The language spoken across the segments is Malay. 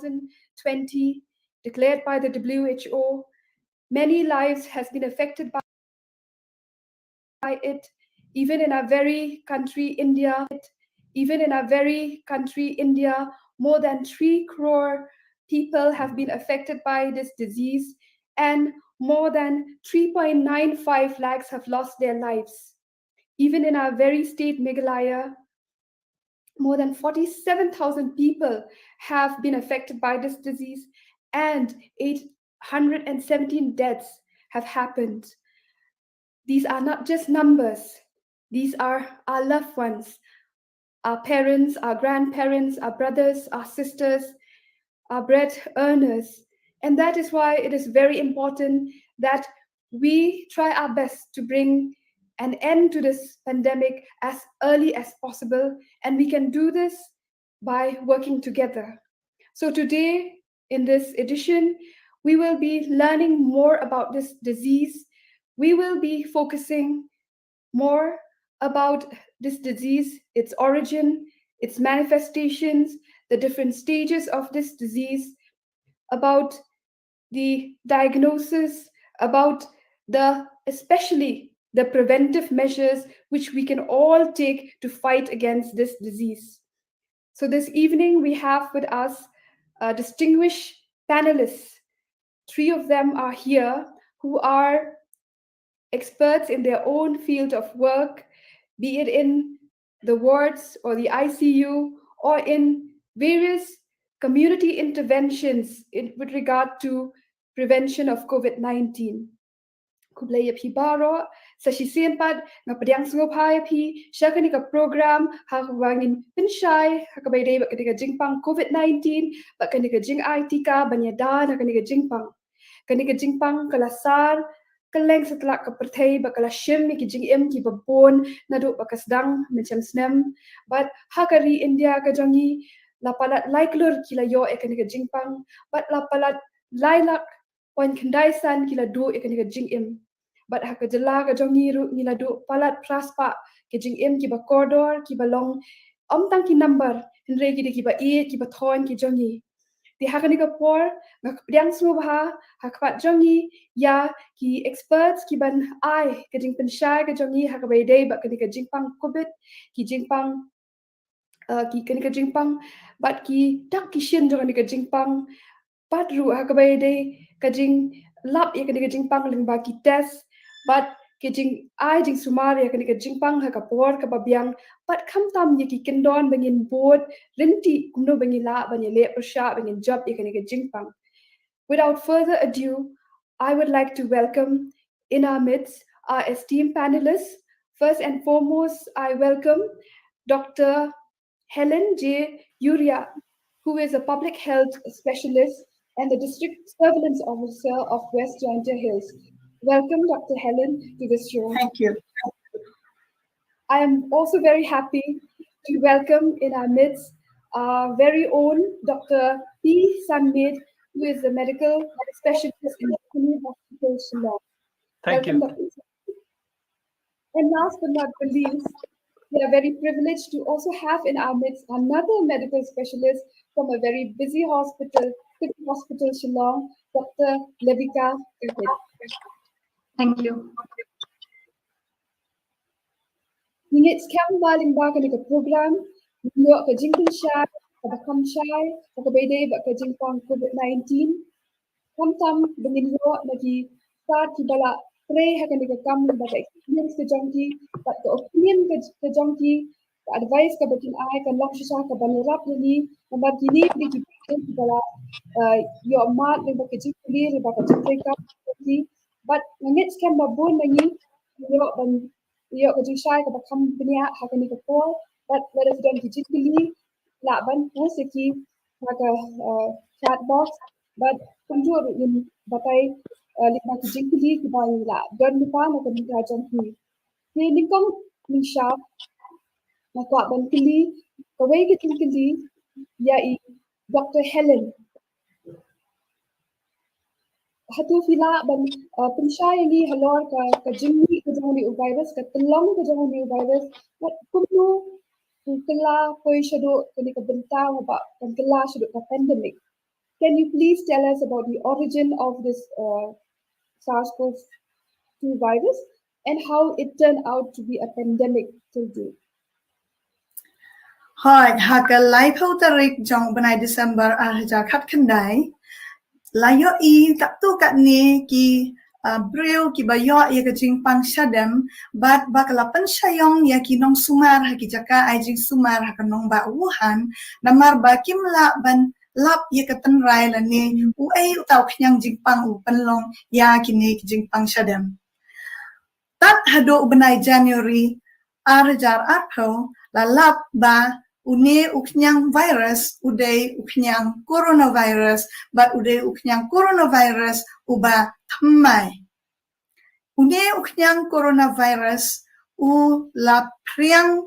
2020, declared by the WHO. Many lives has been affected by it, even in our very country, India. More than 3 crore people have been affected by this disease, and more than 3.95 lakhs have lost their lives. Even in our very state, Meghalaya, more than 47,000 people have been affected by this disease, and 817 deaths have happened. These are not just numbers. These are our loved ones, our parents, our grandparents, our brothers, our sisters, our bread earners. And that is why it is very important that we try our best to bring an end to this pandemic as early as possible. And we can do this by working together. So today, in this edition, we will be learning more about this disease. We will be focusing more about this disease, its origin, its manifestations, the different stages of this disease, about the diagnosis, about especially the preventive measures which we can all take to fight against this disease. So this evening we have with us distinguished panelists. 3 of them are here who are experts in their own field of work, be it in the wards or the ICU or in various community interventions with regard to prevention of COVID-19. Kublaya pi baro sa sisempat nga padiang sungopay pi siya kanika program hakawangin pinsyay hakabayday ba kanika jingpang COVID-19 ba kanika jing IT ka banyadan kanika jingpang kalasar kaleng setelah kepertai bakala shim ki jing em ki babon nadu bakasdang macam snem but hakari India ka jangi lapalat laiklur kila yo ekanika jingpang but lapalat lailak pon kendaisan kila do ekanika jing em but hakajala ka jangi ru nila do palat praspa ki jing em ki ba corridor ki balong tang ki number henre ki ba ki ba thon ki jangi di hakanika por ngakpdiang smubha hakpat jangi ya ki experts ki ban ai ka jing pensyai ka jangi hakabai day ba kanika jingpang covid ki jingpang ki kanika jingpang bat ki tak ki shin jangan ka jingpang pat ru hakabai day ka jing lap ya kanika jingpang lingba ki test but ki jing ai jing sumar ya kanika jingpang hakapor ka babiang pat kham tam ya ki kendon bangin board rinti kumno bangila banyale persha bangin job ya kanika jingpang. Without further ado, I would like to welcome in our midst our esteemed panelists. First and foremost, I welcome Dr. Helen J. Uria, who is a public health specialist and the district surveillance officer of West Jointer Hills. Welcome, Dr. Helen, to this show. Thank you. I am also very happy to welcome in our midst our very own Dr. P. Sanmid, who is a medical specialist in the Hospital Shillong. Thank you. And last but not the least, we are very privileged to also have in our midst another medical specialist from a very busy hospital, Shillong, Dr. Levika Covet. Thank you. Minutes kam baling ba ka program, yo ka jingkin siya, kabakam siya, kababay ba ka jingpang COVID-19. Kam dengan yo lagi start ki bala pray ha ka kam ba ka experience ka jangki, ba ka opinion ka jangki, ka advice ka batin ay kan lang siya ka banirap ni, nambar kini di ki bala yo mat ba ka jingkuli ba ka jingkay ka, but ngits kam babon nangi yo ka jing shy ka bakam benia ha ka ni ka por but let us don't digitally la ban post ki ha ka chat box but kunjur in batai likna ki jing ki ba la don ni pa na ka ni ka jang ni ni kong ni sha na ka ban kili ka wei ki kili ya i Dr. Helen hatu fila ban pensyai ni halor ka jingni ka jangni virus ka telong ka jangni virus wat kumno kala koi shado kani ka benta ba kan kala shado ka pandemic can you please tell us about the origin of this SARS-CoV-2 virus and how it turned out to be a pandemic till date? Hoi, haka lai phau tarik jong benai Desember hajar khat kendai. Layo I tak tu kat ni ki breu ki bayo ya ke jing pang shadem bat bakalapan syayong ya ki nong sumar ha ki jaka ai jing sumar ha ka nong ba Wuhan namar ba kim la ban lap ya ke tenrai la ni u ai utau knyang jing pang u penlong ya ki ni ki jing pang shadem. Tat hado benai January hajar arpo la lap ba une uknyang virus uday uknyang coronavirus bat uday uknyang coronavirus uba thammai une uknyang coronavirus u la priang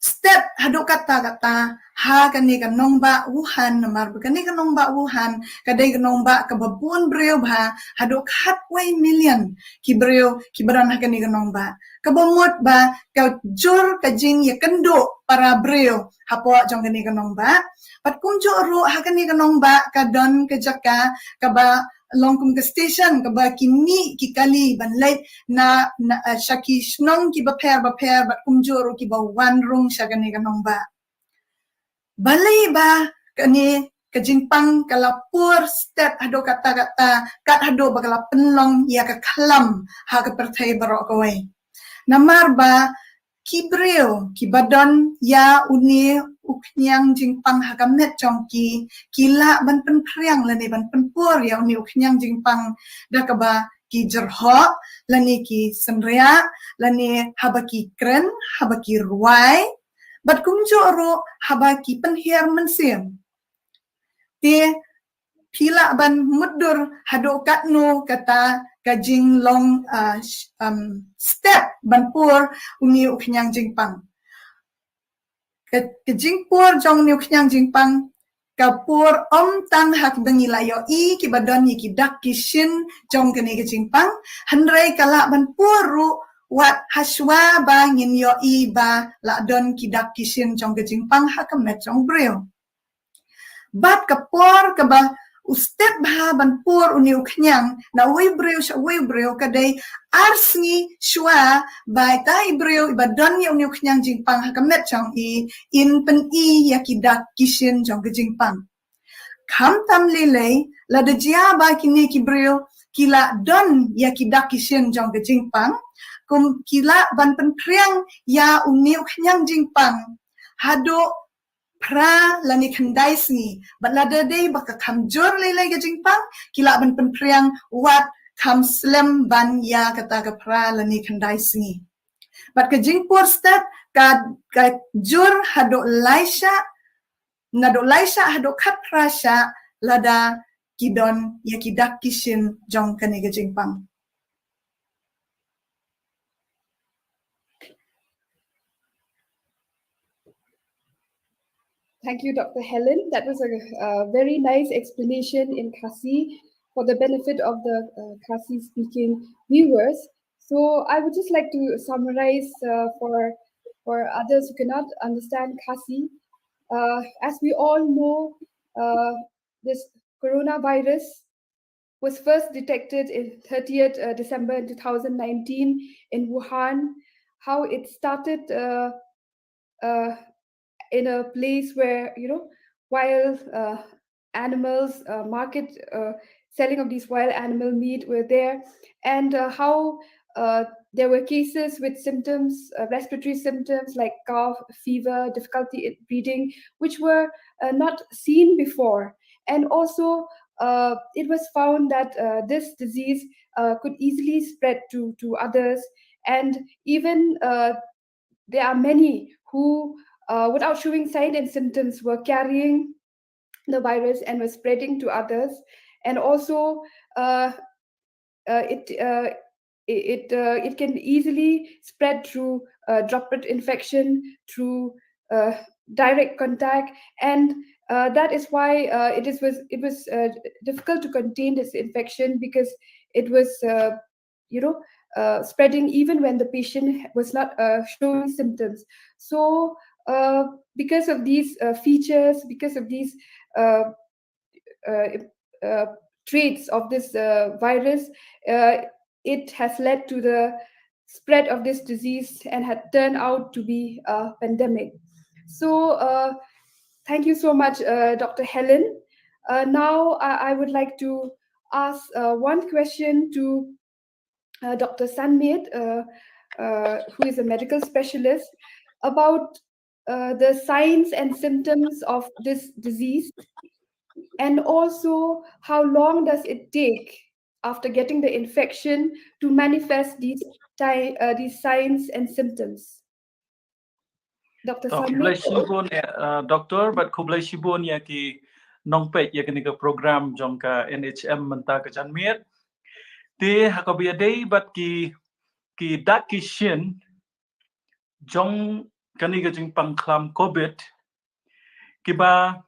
step hado kata ha kani kanong ba Wuhan namar kani kanong ba Wuhan kadai kanong ba kababun breu ba hado khatway million ki breu ki baran ha kani kanong ba kabamot ba ka jur ka jing ya kendo para breu hapo jong kani kanong ba pat kum jo ro ha kani kanong ba ka don ka jaka ka ba longkum ke station ka ba kimi ki kali ban late na shaki snong ki ba per bat kum jo ro ki ba wan rung sha kani kanong ba balai ba kani ka jingpang kalapur step hado kata kat hado bakala penlong ya ka kalam ha ka pertai barok kawai namar ba kibreo kibadon ya uni uknyang jingpang hakamet chongki kila ban penpriang lani ban penpur ya uni uknyang jingpang dakaba ki jerho lani ki senria lani habaki kren habaki ruai bat kumjo ro habaki penhiar mensim te pila ban mudur hado katno kata kajing long step ban pur uni uknyang jingpang kajing pur jong ni uknyang jingpang kapur tang hak bengi layo I ki badon ni ki dak ki shin jong kani kajingpang handrai kala ban puru wat haswa ba ngin yo I ba la don ki dak ki shin jong kajingpang hakamet jong breu bat kapur ka ba ustep ba ban pur uni uknyang na we breu kadai arsni shwa bai tai breu ibadon ya uni uknyang jingpang hakamet chang I in pen I yakidak kishin jong jingpang kam tam lele la de jia ba kini ki breu kila don yakidak kishin jong jingpang kum kila ban pen priang ya uni uknyang jingpang hado pra lani kandai sni but la de day baka kamjur lele ga jingpang kila ban penpriang wat kam slam ban ya kata ka pra lani kandai sni but ka jingpur step ka jur hado laisha hado kat prasha lada kidon ya kidak kishin jong kani ga jingpang. Thank you, Dr. Helen. That was a very nice explanation in Khasi for the benefit of the Khasi-speaking viewers. So I would just like to summarize for others who cannot understand Khasi. As we all know, this coronavirus was first detected in 30th December 2019 in Wuhan. How it started in a place where wild animals market selling of these wild animal meat were there, and how there were cases with symptoms, respiratory symptoms like cough, fever, difficulty in breathing, which were not seen before. And also it was found that this disease could easily spread to others, and even there are many who without showing signs and symptoms were carrying the virus and were spreading to others. And also it can easily spread through droplet infection, through direct contact, and that is why it was difficult to contain this infection, because it was spreading even when the patient was not showing symptoms. So because of these features, because of these traits of this virus, it has led to the spread of this disease and had turned out to be a pandemic. So thank you so much, Dr. Helen. Now I would like to ask one question to Dr. Sanmet, who is a medical specialist, about the signs and symptoms of this disease, and also how long does it take after getting the infection to manifest these signs and symptoms. Dr. Sanmet. Doctor, but kublai shibun ya ki nongpet ya kini ke program jongka NHM menta ke janmiet. Ti hakabia day but ki dakishin jong kani ke jing pangklam COVID kiba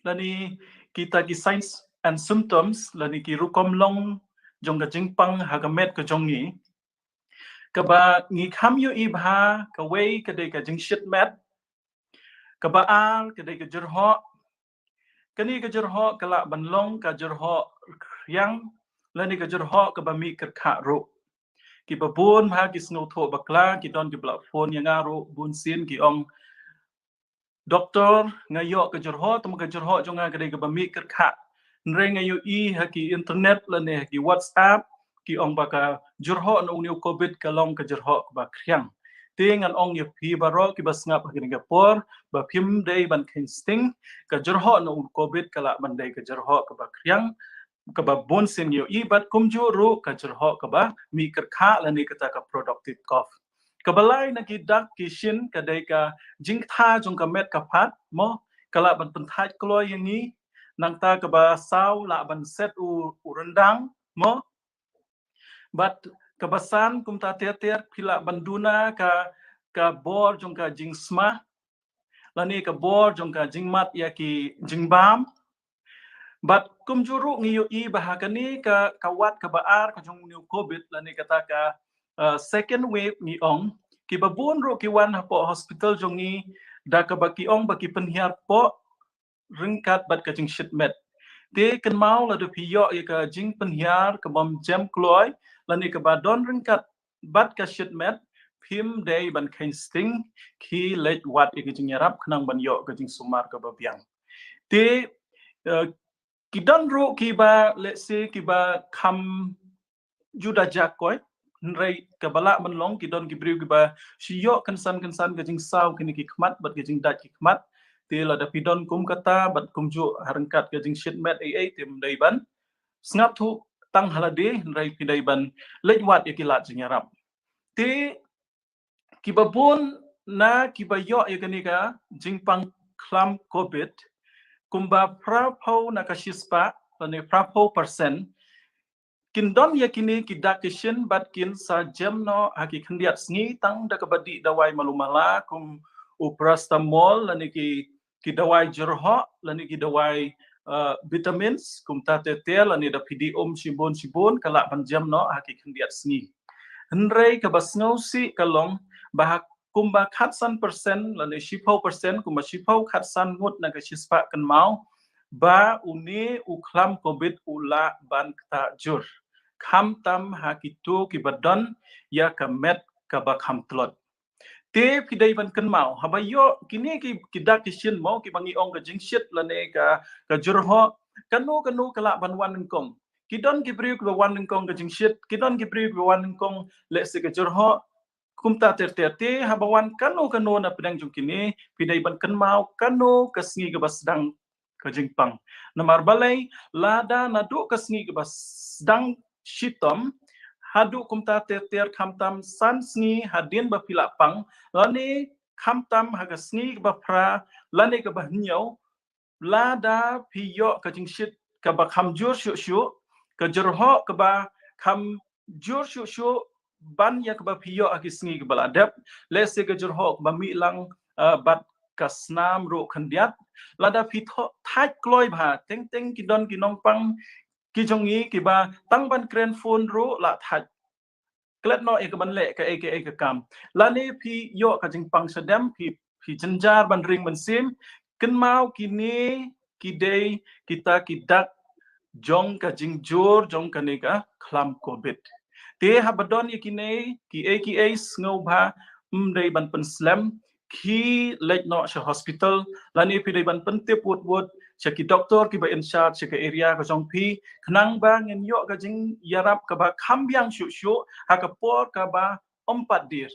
lani kita ki signs and symptoms lani ki rukom long jong ke jing pang hagamet ke jongi kaba ngi kham yu ibha ka wei ka de ka jing shit met kaba al ka de ka jurho kani ka jurho kala banlong ka jurho yang lani ka jurho ka ba mi ka kha ro ki ba bun ha ki sno tho bakla ki don ki bla phone yang aro bun sin ki ong doctor ngayo ka jurho tum ka jurho jonga ka de ka ba mi ka kha nre ngayo I ha ki internet lani ki WhatsApp ki ong ba ka jurho no new COVID ka long ka jurho ba kryang tingan ong ye pi baro ki bas ngap ki ngapor ba phim dei ban kinsting ka jurho no COVID kala ban dei ka jurho ka ba kryang ka ba bon sin yo I bat kumjuru ka jurho ka ba mi ka kha lani ka ta ka productive cough ka balai na ki dak ki shin ka dei ka jing tha jong ka met ka phat mo kala ban pen thai kloy yang ni nang ta ka ba sau la ban set u rendang mo but kebasan kum ta ter pila banduna ka bor jong ka jing sma lani ka bor jong ka jing mat ya ki jing bam but kum juru ngiyo I bahakani ka wat ka baar ka jong new COVID lani kata ka second wave ni ong ki babun ro ki wan po hospital jongi da ka baki ong baki penhiar po ringkat bat ka jing shitmet te kan mau la de piyo ya ka jing penhiar ka bom jam kloy lani ka badon ringkat bat ka shitmet phim day ban kain sting ki let wat ya ka jing yarap khnang ban yo ka jing sumar ka babyang te ki don ro ki ba let's say ki ba kham juda jakoy nrai ka bala man long ki don ki briu ki ba shiyo kansan ka jing saw kini ki khmat bat ka jing dat ki khmat te la da pidon kum kata bat kum ju harangkat ka jing shit met ai tem dai ban snap thu tang halade nrai pidai ban lej wat ya ki lat jing yarap te ki babon na ki ba yo ya kini ka jing pang klam COVID kumba prapo nakashispa lani prapo persen kindon yakini kidakishin bat kin sa jemno haki khandiat sngi tang dakabadi dawai malumala kum uprastamol lani ki dawai jurho lani ki dawai vitamins kum tatetel lani da pidi shibon kala ban jemno haki khandiat sngi hnrei ka basngau si kalong bahak kumba khatsan persen lani shipau persen kumba shipau khatsan ngut na ka shispa kan mau ba uni uklam COVID ula ban kta jur kham tam hakitu ki badon ya ka met ka ba kham tlot te pidai ban kan mau habayo kini ki dak kishin mau ki bangi ong ka jingshit lani ka jurho kanu kala ban wan kong kidon ki briu ka wan kong ka jingshit kidon ki briu ka wan kong le se ka jurho kumta te habawan kanu na pedang jung kini pidai ban kan mau kanu kasngi ka basdang ka jingpang namar balai lada nadu kasngi ka basdang shitom hadu kumta ter khamtam san sngi hadin ba pilapang lani khamtam hagasngi ba pra lani ka ba nyau lada piyo ka jingshit ka ba khamjur shu ka jurho ka ba khamjur shu ban ya ka ba piyo akisngi ka baladap lese ka jurho ba mi lang bat kasnam ro khandiat lada pitho thai kloy bha teng ki don ki nong pang ki jongi ki ba tang ban kren phone ro la thai klet no ek ban le ka aka kam lani pi yo ka jing pang sadam pi janjar ban ring ban sim kan mau kini kidei kita kidak jong ka jingjur jong kanega klam COVID. Te habadon yakine ki ngau bha dei ban penslam ki lek no sha hospital lani pi dei ban pente put put ki doktor ki ba in charge ki area ka jong pi khnang ba ngin yo ka jing yarap ka ba khambyang shu shu ha ka por ka ba ompat dir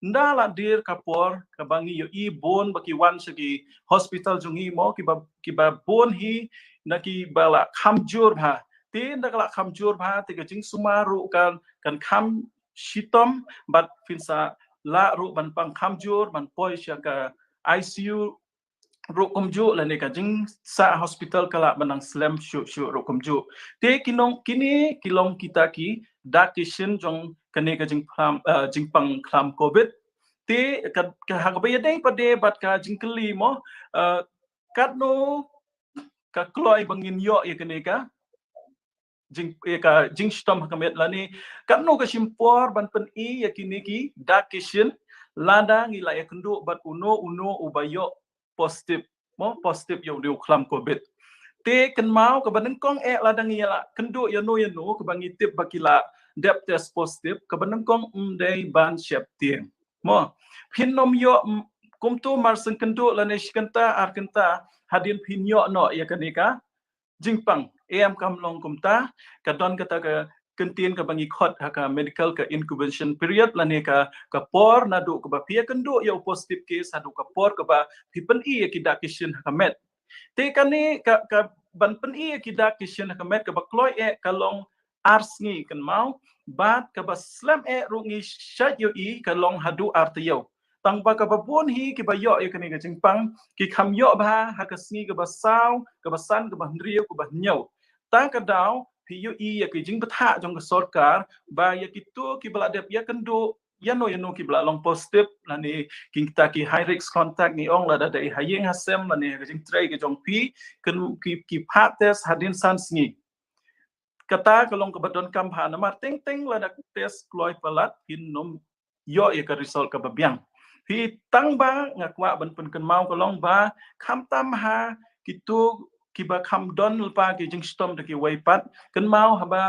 ndala dir ka por ka bangi yo I bon ba ki wan ki hospital jungi mo ki ba bon hi na ki bala khamjur bha tin da kala khamjur bha te ka jing sumaru kan kham shitom bat finsa la ru ban pang khamjur ban poi sha ka ICU ru kumju la ne ka jing sa hospital kala banang slam shu ru kumju te kini kilong kita ki dakishin jong kane ka jing pang kham COVID te ka hagabaya dai pade bat ka jing kli mo kat no ka kloi bangin yo ya kane ka jing stom hakamet lani kat no ka simpor ban pen I ya kini ki dakishin lada ngila ya kendu bat uno ubayo positif mo positif yo diu klam COVID te kan mau ka baneng kong lada ngila kendu ya no ka bangi tip bakila dep test positif ka baneng kong dei ban siap tieng mo pinnom yo kumtu marseng kendu lani shikanta arkenta hadin pinyo no ya kanika jingpang kam long kumta kadon kata ka kentin ka bangi khot haka medical ka incubation period lani ka por nadu ka ba pia kendu ya positive case hadu ka por ka ba pipen I ki dakishin haka met te kani ka ban pen I ki dakishin haka met ka ba kloi ka long ars ngi kan mau bat ka ba slam rungi shat yo I ka long hadu artiyo tang ba ka ba bon hi ki ba yo kani ka jingpang ki kham yo ba haka sngi ka ba saw ka ba san ka ba ndriyo ka ba nyau ta ka daw pi yo I ki jing batha jong ka sarkar ba ya ki tu ki bala dep ya kendo yano ki bala long positive lani king ta ki high risk contact ni ong la da dai hayeng hasem lani ka jing trai ka jong pi kan ki phat test hadin san sngi kata kalong kabadon kam ha namar ting la dak test kloi palat hin nom yo ka result ka babyang hi tang ba ngakwa ban pen kan mau kalong ba kham tam ha kitu kiba kham don lupa ki jing stom de ki waipat kan mau haba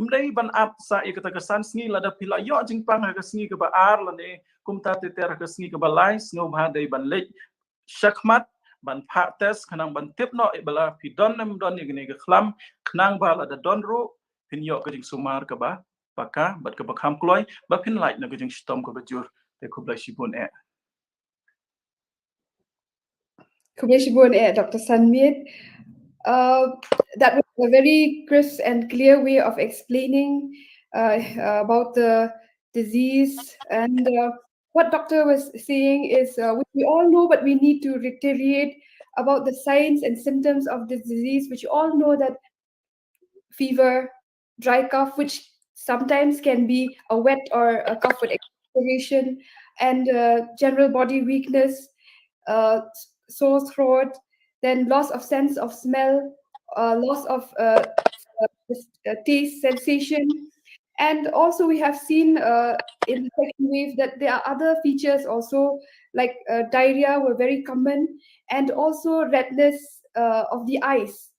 mdai ban ap sa kata kesan sngi la da pila yo jing pang ha ka sngi ka ba ar la ne kumta te ter ka sngi ka ba lai sngo ba dai ban lek shakmat ban pha test khanang ban tip no bala pi don nam don ni ka khlam khnang ba la da don ru pin yo ka jing sumar ka ba paka bat ka ba kham kloi ba pin lai na ka jing stom ka ba jur te khubla shibun Kubeshibun Dr. Sanmit. That was a very crisp and clear way of explaining about the disease. And what doctor was saying is, which we all know, but we need to reiterate about the signs and symptoms of this disease, which you all know that fever, dry cough, which sometimes can be a wet or a cough with expiration, and general body weakness, sore throat, then loss of sense of smell, loss of taste sensation. And also we have seen in the second wave that there are other features also, like diarrhea were very common, and also redness of the eyes,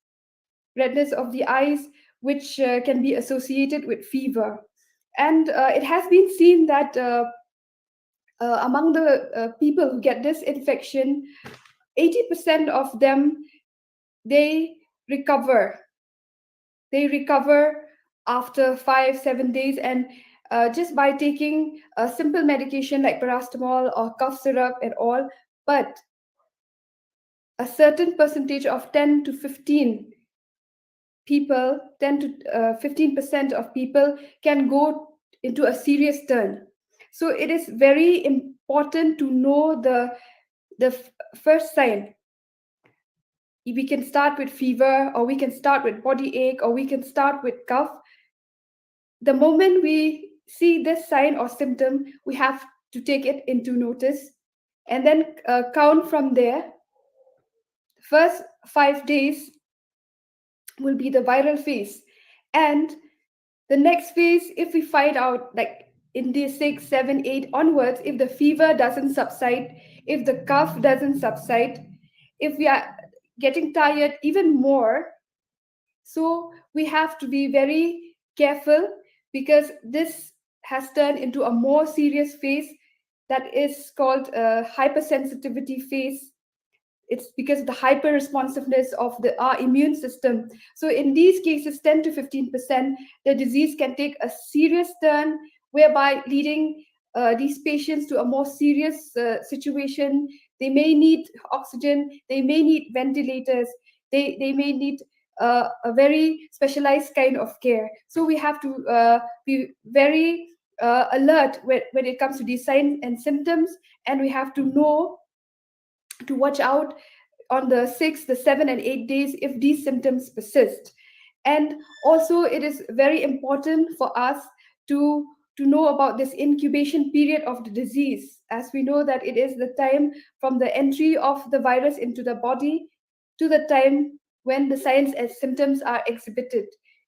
which can be associated with fever. And it has been seen that among the people who get this infection, 80% of them, they recover. They recover after 5-7 days, and just by taking a simple medication like paracetamol or cough syrup and all. But a certain percentage of 10 to 15 people, 10 to 15% of people can go into a serious turn. So it is very important to know the first sign. We can start with fever, or we can start with body ache, or we can start with cough. The moment we see this sign or symptom, we have to take it into notice and then count from there. First 5 days will be the viral phase, and the next phase, if we find out, like in day 6, 7, 8 onwards, if the fever doesn't subside, if the cough doesn't subside, if we are getting tired even more. So we have to be very careful because this has turned into a more serious phase that is called a hypersensitivity phase. It's because of the hyper responsiveness of our immune system. So in these cases, 10 to 15%, the disease can take a serious turn, whereby leading these patients to a more serious situation. They may need oxygen, they may need ventilators, they may need a very specialized kind of care. So we have to be very alert when it comes to these signs and symptoms, and we have to know to watch out on the 6, the 7, and 8 days if these symptoms persist. And also, it is very important for us to know about this incubation period of the disease, as we know that it is the time from the entry of the virus into the body to the time when the signs and symptoms are exhibited.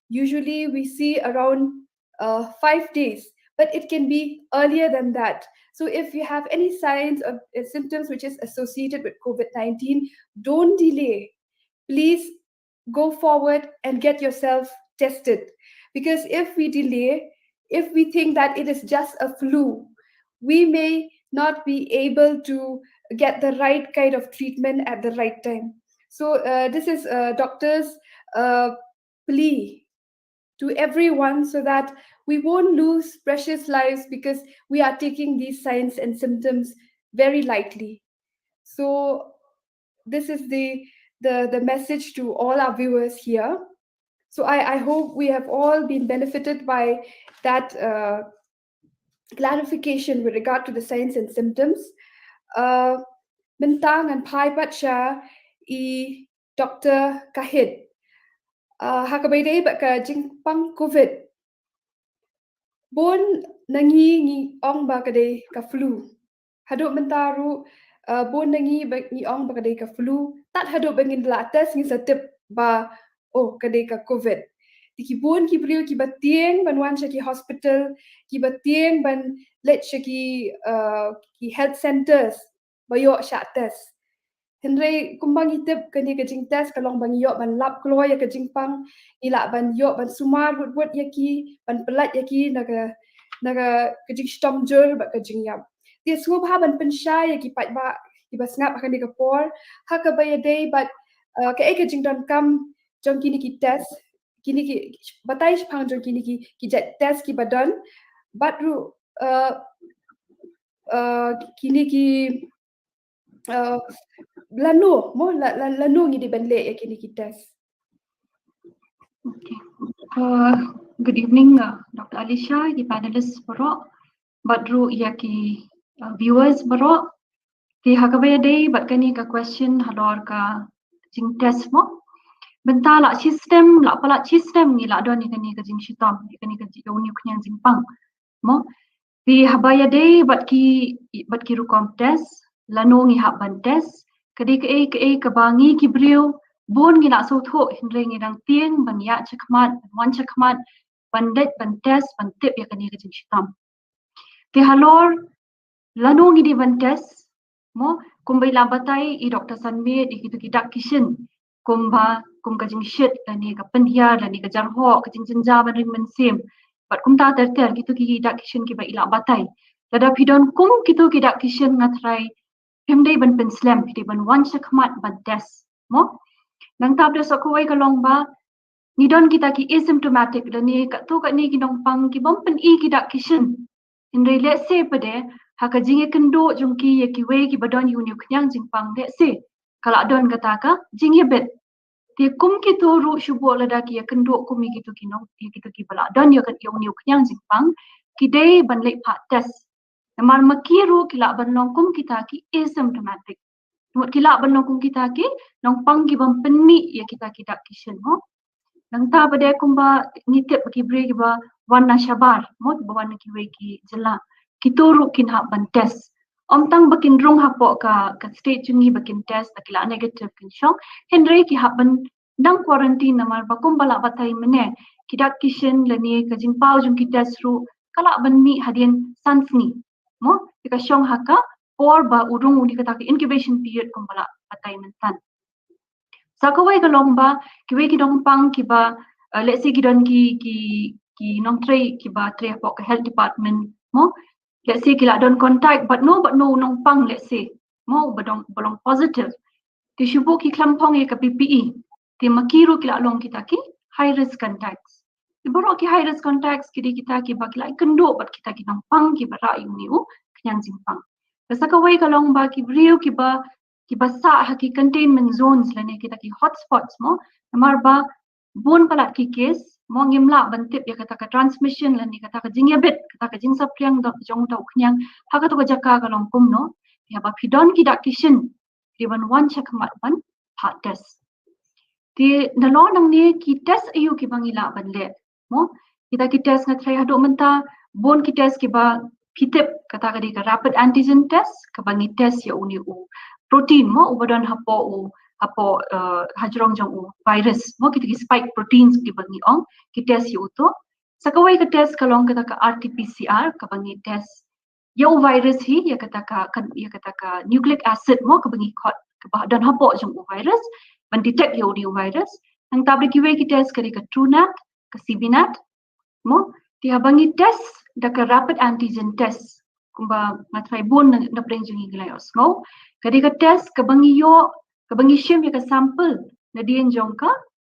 Usually, we see around 5 days, but it can be earlier than that. So if you have any signs or symptoms which is associated with COVID-19, don't delay. Please go forward and get yourself tested. Because if we delay, if we think that it is just a flu, we may not be able to get the right kind of treatment at the right time. So this is doctors' plea to everyone so that we won't lose precious lives because we are taking these signs and symptoms very lightly. So this is the message to all our viewers here. So I hope we have all been benefited by that clarification with regard to the signs and symptoms. Bentang and Pai Bacha I Dr. Kahid. Hakabay baka jingpang COVID. Bon nangi ong ba kadai ka flu. Hadok mentaru bon nangi ong ba kadai ka flu. Tat hadok bangin latas ngi satip ba kadai ka COVID. Tiki bon ki priu ki batieng ban wan ki hospital ki batieng ban let ki health centers bayo syatas. Henry kumbang hitip kani kajing test kalong bang yok ban lap keluar ya kajing pang ila ban yok ban sumar buat yaki ban pelat yaki naga kajing stom jur ba kajing yap. Dia semua bah ban pensyai yaki pat ba ki bas ngap akan digapor ha ka bay day but ka kajing don kam jong kini ki test kini ki batai pang jong kini ki jet test ki badan but ru kini ki lanu ngi di benle ya kini kita. Okay. Good evening, Dr. Alisha, the panelists baro, badru yaki viewers baro. Ti hakabaya day bat kani ka question halor ka jing test mo. Benta la sistem la pala sistem ni la don ni kani ka jing shitam ni kani ka jing uni knyang jing pang mo. Ti habaya day bat ki rukom test lanu ngi hak ban test kadi ke bangi ki brio bon ngi nak so tho hindre ngi dang tieng ban ya chakmat wan chakmat ban det ban test ban tip ya kani ka jing shitam te halor lanu ngi di ban test mo kumbai lambatai I Dr. Sanmit I kitu kidak kishin kum ka jing shit lani ka penhia lani ka jarho ka jing jenja ban ring mensim bat kum ta ter kitu ki dak kishin ki ba ila batai lada pidon kum kitu kidak kishin ngatrai Himday ban penslam kiti ban wan chakmat ban test mo nang tab de sokoi kalong ba ni don kita ki asymptomatic dani ka tu ka ni kinong pang ki bom pen I ki dak kishin in re let's say pade ha ka jinge kendo jungki ye ki we ki badon yu ni knyang jing pang let's say kala don kata ka jinge bet ti kum ki tu ru shubo lada ki ye kendo kum ki tu kinong ye ki tu ki bala don ye kan yu ni knyang jing pang ki dei ban le pha test Namar makiru kila ban nongkum kita ki asymptomatic. Nuat kila ban nongkum kita ki nong pang ki bam penni ya kita kishen mo. Nang ta pada kumba nitip ki bre ki ba warna syabar mo ba warna ki we ki jela. Kituru kin hak ban test. Om tang bakin rong hapok ka state jungi bakin test kila negative kin shock. Henry ki hak ban dang quarantine namar ba kumbala batai mene. Kidak kishen lani ka jing pau jung ki test ru kala ban mi hadian sansni. Mo jika syong haka or ba urung uni kata incubation period kumbala patai mentan Sakawai ka lomba kiwe ki dong pang kiba let's say ki nong tray kiba tray apa health department mo let's say kila don contact but no nong pang let's say mo belong positive ti shubo ki klampong e ka PPE ti makiru kila long kita ki high risk contacts ti borok ki high risk contacts kidi kita ki ba kila kendo bat kita ki nong pang ki ba ra yu ni knyang simpang sakawai ka lomba ki brio ki ba sa haki containment zones lane kita ki hotspots mo marba bon palat ki case mo ngimla bantip ya kata ka transmission lane kata ka jingyabet kata ka jingsa priang dok jong tau knyang haka to jaka ka longkum no ya ba pidon ki dak kishin di ban wan check mat ban hot test di nalo nang ni ki test ayu ki bangila ban le mo kita ki test ngatrai hado menta bon ki test ki ba kitip kata ka di ka rapid antigen test ka bangi test ya uni protein mo ubadon hapo hajrong jong virus mo kita ki spike proteins ki bangi ong ki test yu to sakawai ka test kalong kata ka RT-PCR ka bangi test yo virus hi ya kata ka nucleic acid mo ka bangi khot ka badon hapo jong virus ban detect yo new virus ang tabli ki we ki test ka TrueNAT ka CBNAT mo ti habangi test da ka rapid antigen test kumba matrai bon na prenjung iglayos ngo kadi ka test ka bangi shim ya ka sample na dien jongka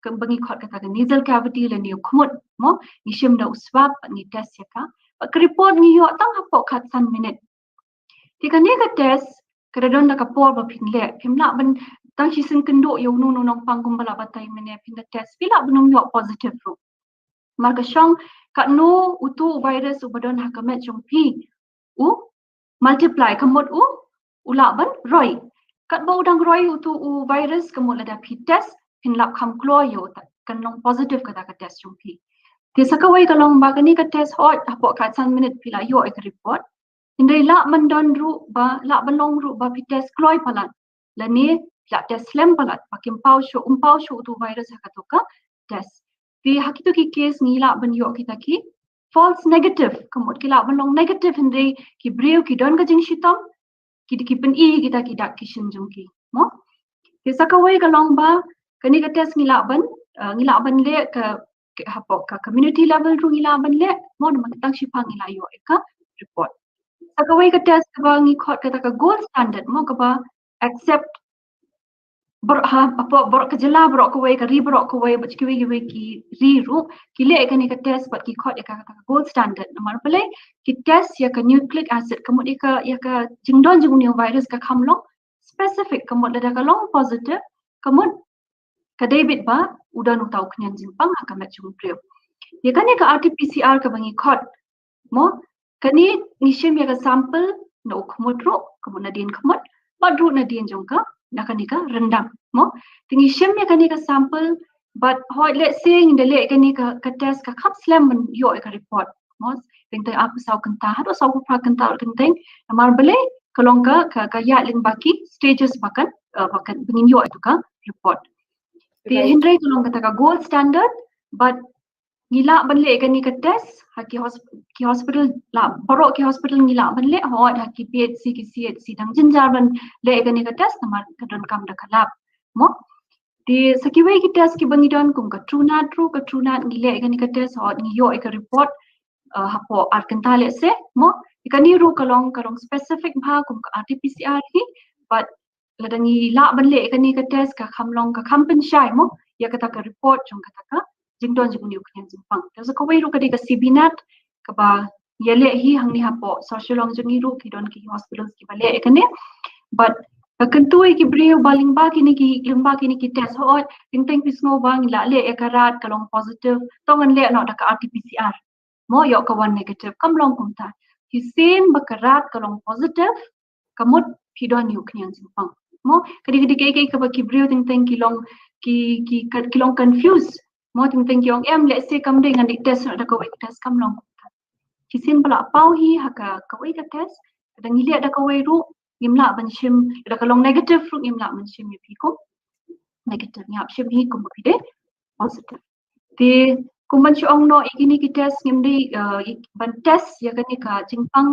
ka bangi khot kata ka nasal cavity la ni khumut mo ni shim da uswab ni test ya ka ka report ni yo tang hapo khat san minute ti ka ni ka test kada don da ka por ba phinle phimla ban tang shi sin kendo yo no nong pang kumbala batai mene phin test pila bunong yo positive ro marka shong ka no utu virus ubadon hakamet jong pi multiply kamot ula ban roi kat bau dang roi utu virus kamot lada pi test pin lap kham klo yo kan long positive kata ka test jong pi ti sakawai kalong ba kani ka test hot hapo kat san minute pila yo ek report indai la man don ru ba la ban long ru ba pi test kloi palat la ni la test lem palat pakim pau shu tu virus hakatoka test ti hakito ki case ni la ban yo kita ki false negative kamot kila banong negative hindi ki breu ki don ka jing shitam ki pen kita ki dak kishin jong ki mo ki sakawai ka long ba kani ka test ngila ban le ka hapo ka community level ru ngila ban le mo na matang shipang ngila yo ka report sakawai ka test ka ba ngi khot ka gold standard mo ka ba accept borok kejela borok kuwai ka ri borok kuwai but kiwi ki ri ru ki le ka ni ka test but ki khot ka gold standard nomor pele ki test ya ka nucleic acid kamut ya ka jingdon jing new virus ka khamlong specific kamut da ka long positive kamut ka david ba udan utau knyan jing pang ka mat chung preu ya ka ni ka RT-PCR ka bangi khot mo kani nishim ya ka sample no khumut ro kamut na din khumut but ru na din jong ka nakanika rendang mo tingi shim ya kanika sample but hoi let's say in the late kanika ka test ka khap slam yo ka report mo ting tai ap sau kanta hado sau pra kanta ting amar bele kalong ka ya ling baki stages bakan bingin yo itu ka report ti hindrai kalong kata ka gold standard but ngila banle kanika test haki hospital la borok ki hospital ngila banle hot haki PHC ki CHC dang jinjar ban le kanika test namar kadon kam da kalap mo di sakiwai ki test ki bangidon kum ka TrueNAT ngile kanika test hot ngi yo ka report hapo arkanta le se mo ikani ru kalong specific bha kum ka RT-PCR hi but ladangi la banle kanika test ka khamlong ka khampen shai mo ya kata ka report jong kata ka jingdon jing new kyan jing pang so kawai ru kadi ka CBNAT ka ba yele hi hangni hapo sociolong jing ru ki don ki hospitals ki bale ekane but kantui ki breu baling ba kini ki test hot ting pisno bang la le ekarat kalong positive tongan le no da ka RT-PCR mo yo ka one negative kamlong kumta ki same bakarat kalong positive kamut ki don new kyan jing pang mo kadi kai ka ba ki breu ting kilong confused mo ting yong let's say kam ding ngan test da ka test kam long kisin pala pau hi haka ka ka test da ngili da ka ru imla ban shim da ka long negative ru imla ban shim pi ko negative nyap shim hi ko bi de positive ti kumban chi ong no ikini ki test ngimdi ban test ya ka ni ka jingpang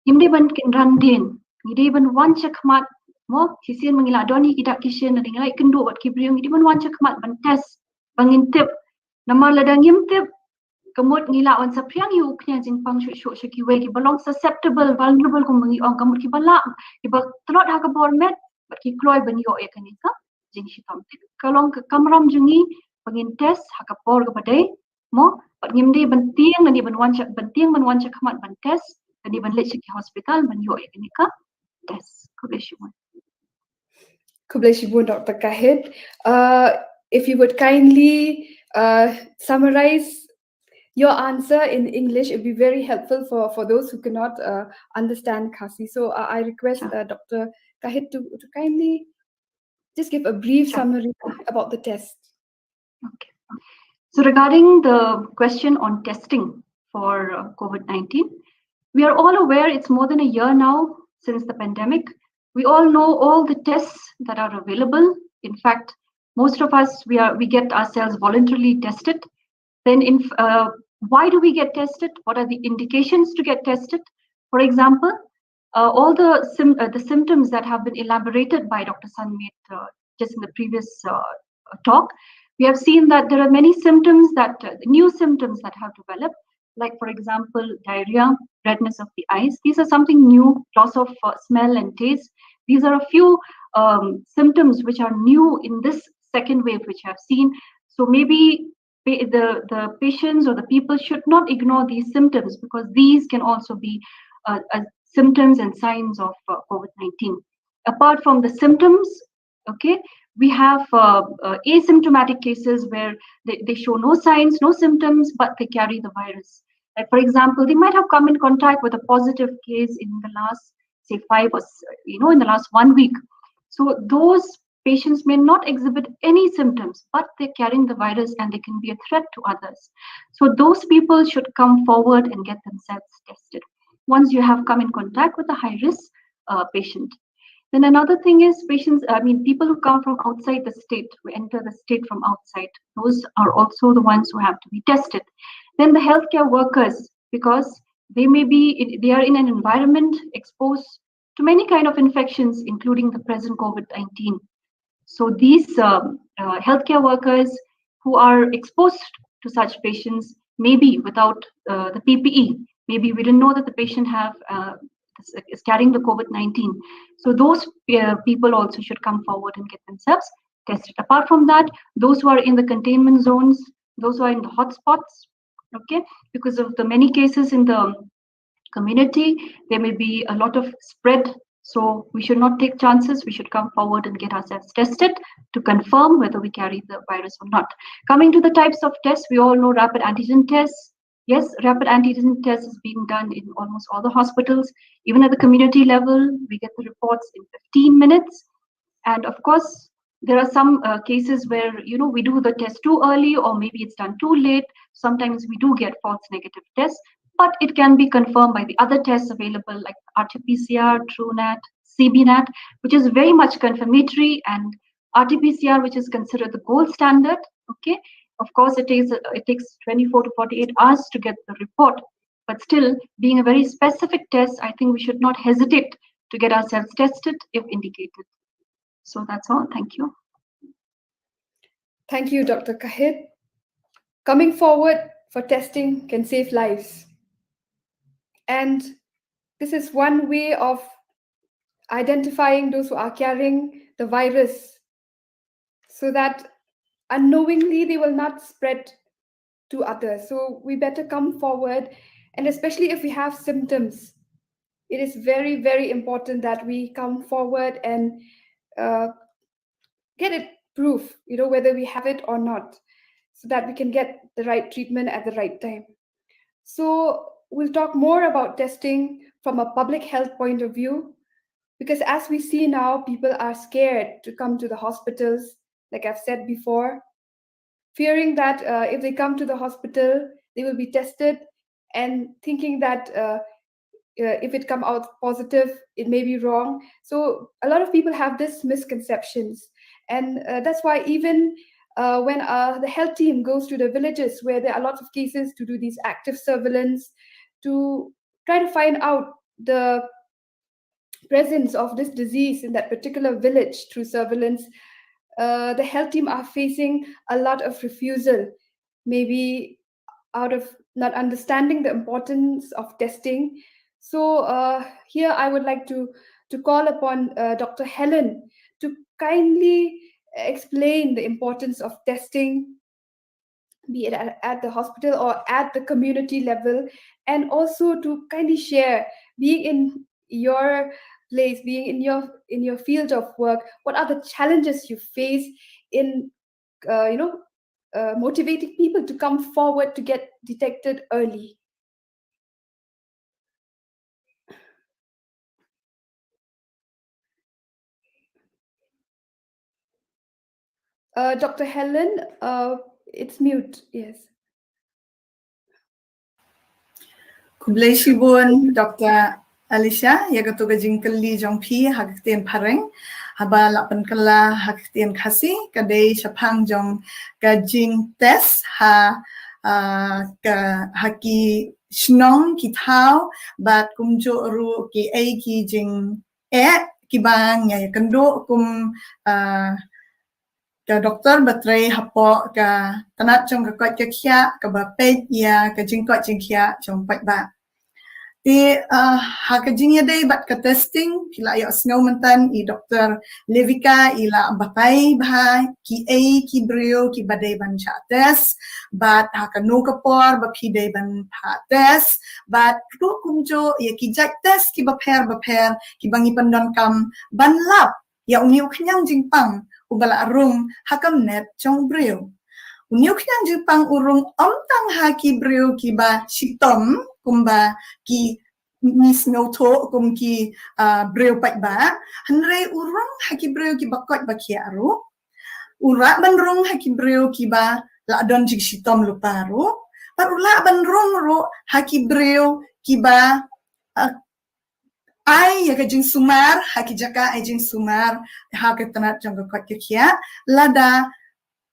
ngimdi ban kin ran din ngidi ban one check mat Mo sisian mengilak doni kita kisien ada ngai kenduk buat kibriung di man wanca kemat ban test bangintip nama ladang yimtip kemud ngilak wan sapriang yu uknya jing pang syuk syuk kiwe ki belong susceptible vulnerable kum mengi ong kamut ki balak ki ba telot ha ka bormet bat ki kloy ban yo e kanika jing shitam tip kalong ke kamram jungi pengin test ha ka por ke padai mo bat ngimdi benting nani ban wanca kemat ban test nani ban lek ki hospital ban yo e kanika test kubeshuan. Kublai Dr. Kahit. If you would kindly summarize your answer in English, it would be very helpful for those who cannot understand Khasi. So I request Dr. Kahit to kindly just give a brief summary about the test. Okay. So regarding the question on testing for COVID-19, we are all aware it's more than a year now since the pandemic. We all know all the tests that are available. In fact, most of us, we get ourselves voluntarily tested. Then why do we get tested? What are the indications to get tested? For example, all the symptoms that have been elaborated by Dr. Sanmeet just in the previous talk, we have seen that there are many symptoms new symptoms that have developed, like for example, diarrhea, redness of the eyes. These are something new, loss of smell and taste. These are a few symptoms which are new in this second wave, which I've seen. So maybe the patients or the people should not ignore these symptoms, because these can also be symptoms and signs of COVID-19. Apart from the symptoms, okay, we have asymptomatic cases where they show no signs, no symptoms, but they carry the virus. Like for example, they might have come in contact with a positive case in the last, say, in the last 1 week. So those patients may not exhibit any symptoms, but they're carrying the virus and they can be a threat to others. So those people should come forward and get themselves tested once you have come in contact with a high-risk patient. Then another thing is people who come from outside the state, who enter the state from outside, those are also the ones who have to be tested. Then the healthcare workers, because they are in an environment exposed to many kind of infections, including the present COVID-19. So these healthcare workers who are exposed to such patients, maybe without the PPE, maybe we didn't know that the patient is carrying the COVID-19. So those people also should come forward and get themselves tested. Apart from that, those who are in the containment zones, those who are in the hotspots, okay, because of the many cases in the community, there may be a lot of spread. So we should not take chances. We should come forward and get ourselves tested to confirm whether we carry the virus or not. Coming to the types of tests, we all know rapid antigen tests. Yes, rapid antigen test is being done in almost all the hospitals. Even at the community level, we get the reports in 15 minutes. And of course, there are some cases where, we do the test too early, or maybe it's done too late. Sometimes we do get false negative tests, but it can be confirmed by the other tests available, like RT-PCR, TrueNat, CBNat, which is very much confirmatory, and RT-PCR, which is considered the gold standard. Okay, of course, it takes 24 to 48 hours to get the report, but still, being a very specific test, I think we should not hesitate to get ourselves tested if indicated. So that's all. Thank you. Thank you, Dr. Kahit. Coming forward for testing can save lives. And this is one way of identifying those who are carrying the virus, so that unknowingly they will not spread to others. So we better come forward, and especially if we have symptoms, it is very, very important that we come forward and get it proof, whether we have it or not, so that we can get the right treatment at the right time. So we'll talk more about testing from a public health point of view, because as we see now, people are scared to come to the hospitals, like I've said before, fearing that if they come to the hospital, they will be tested, and thinking that if it come out positive, it may be wrong. So a lot of people have this misconceptions, and that's why even when the health team goes to the villages where there are lots of cases, to do these active surveillance, to try to find out the presence of this disease in that particular village through surveillance, the health team are facing a lot of refusal, maybe out of not understanding the importance of testing. So here I would like to call upon Dr. Helen to kindly explain the importance of testing, be it at the hospital or at the community level, and also to kindly share, being in your place, being in your field of work, what are the challenges you face in motivating people to come forward to get detected early. Dr. Helen, it's mute. Yes. Kubleshibun Dr. Alicia ya ketua gajing keli jongpi hak tien pareng haba lapan kala hak tien kasih kadai syapang jong gajing tes ke haki snong ki tau bat kumjo ru ki ai ki jing ki bang ya kendo kum ke doktor batrai hapo ke tanat jong ke kot ke kia ke bapet ya ke jingkot jing kia jong pat ba di hakajingnya day bat ke testing kila ya snow mentan I Dr. Levika ila batai bahai ki ki brio ki badai ban cha test bat hakanu kapor ba ki day ban pa test bat kru kumjo ya ki jak test ki baper ki bangi pandon kam ban lap ya uniu kenyang jingpang ubala arung hakam net chong brio uniu kenyang jingpang urung omtang haki brio ki ba sitom kumba ki mis noto kum ki breu pat ba hanrei urang haki breu ki bakot bakia aru ura banrung haki breu ki ba la don jig sitom lupa aru parula banrung ru haki breu ki ba ai ya kajing sumar haki jaka ai jing sumar ha ke tanat jang kot ke kia lada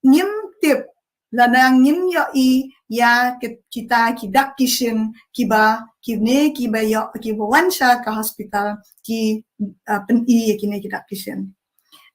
nyim tip ladang nyim yo ya kita kidak kishin kiba kine kiba yo kiba wansha ka hospital ki pen kine kidak kishin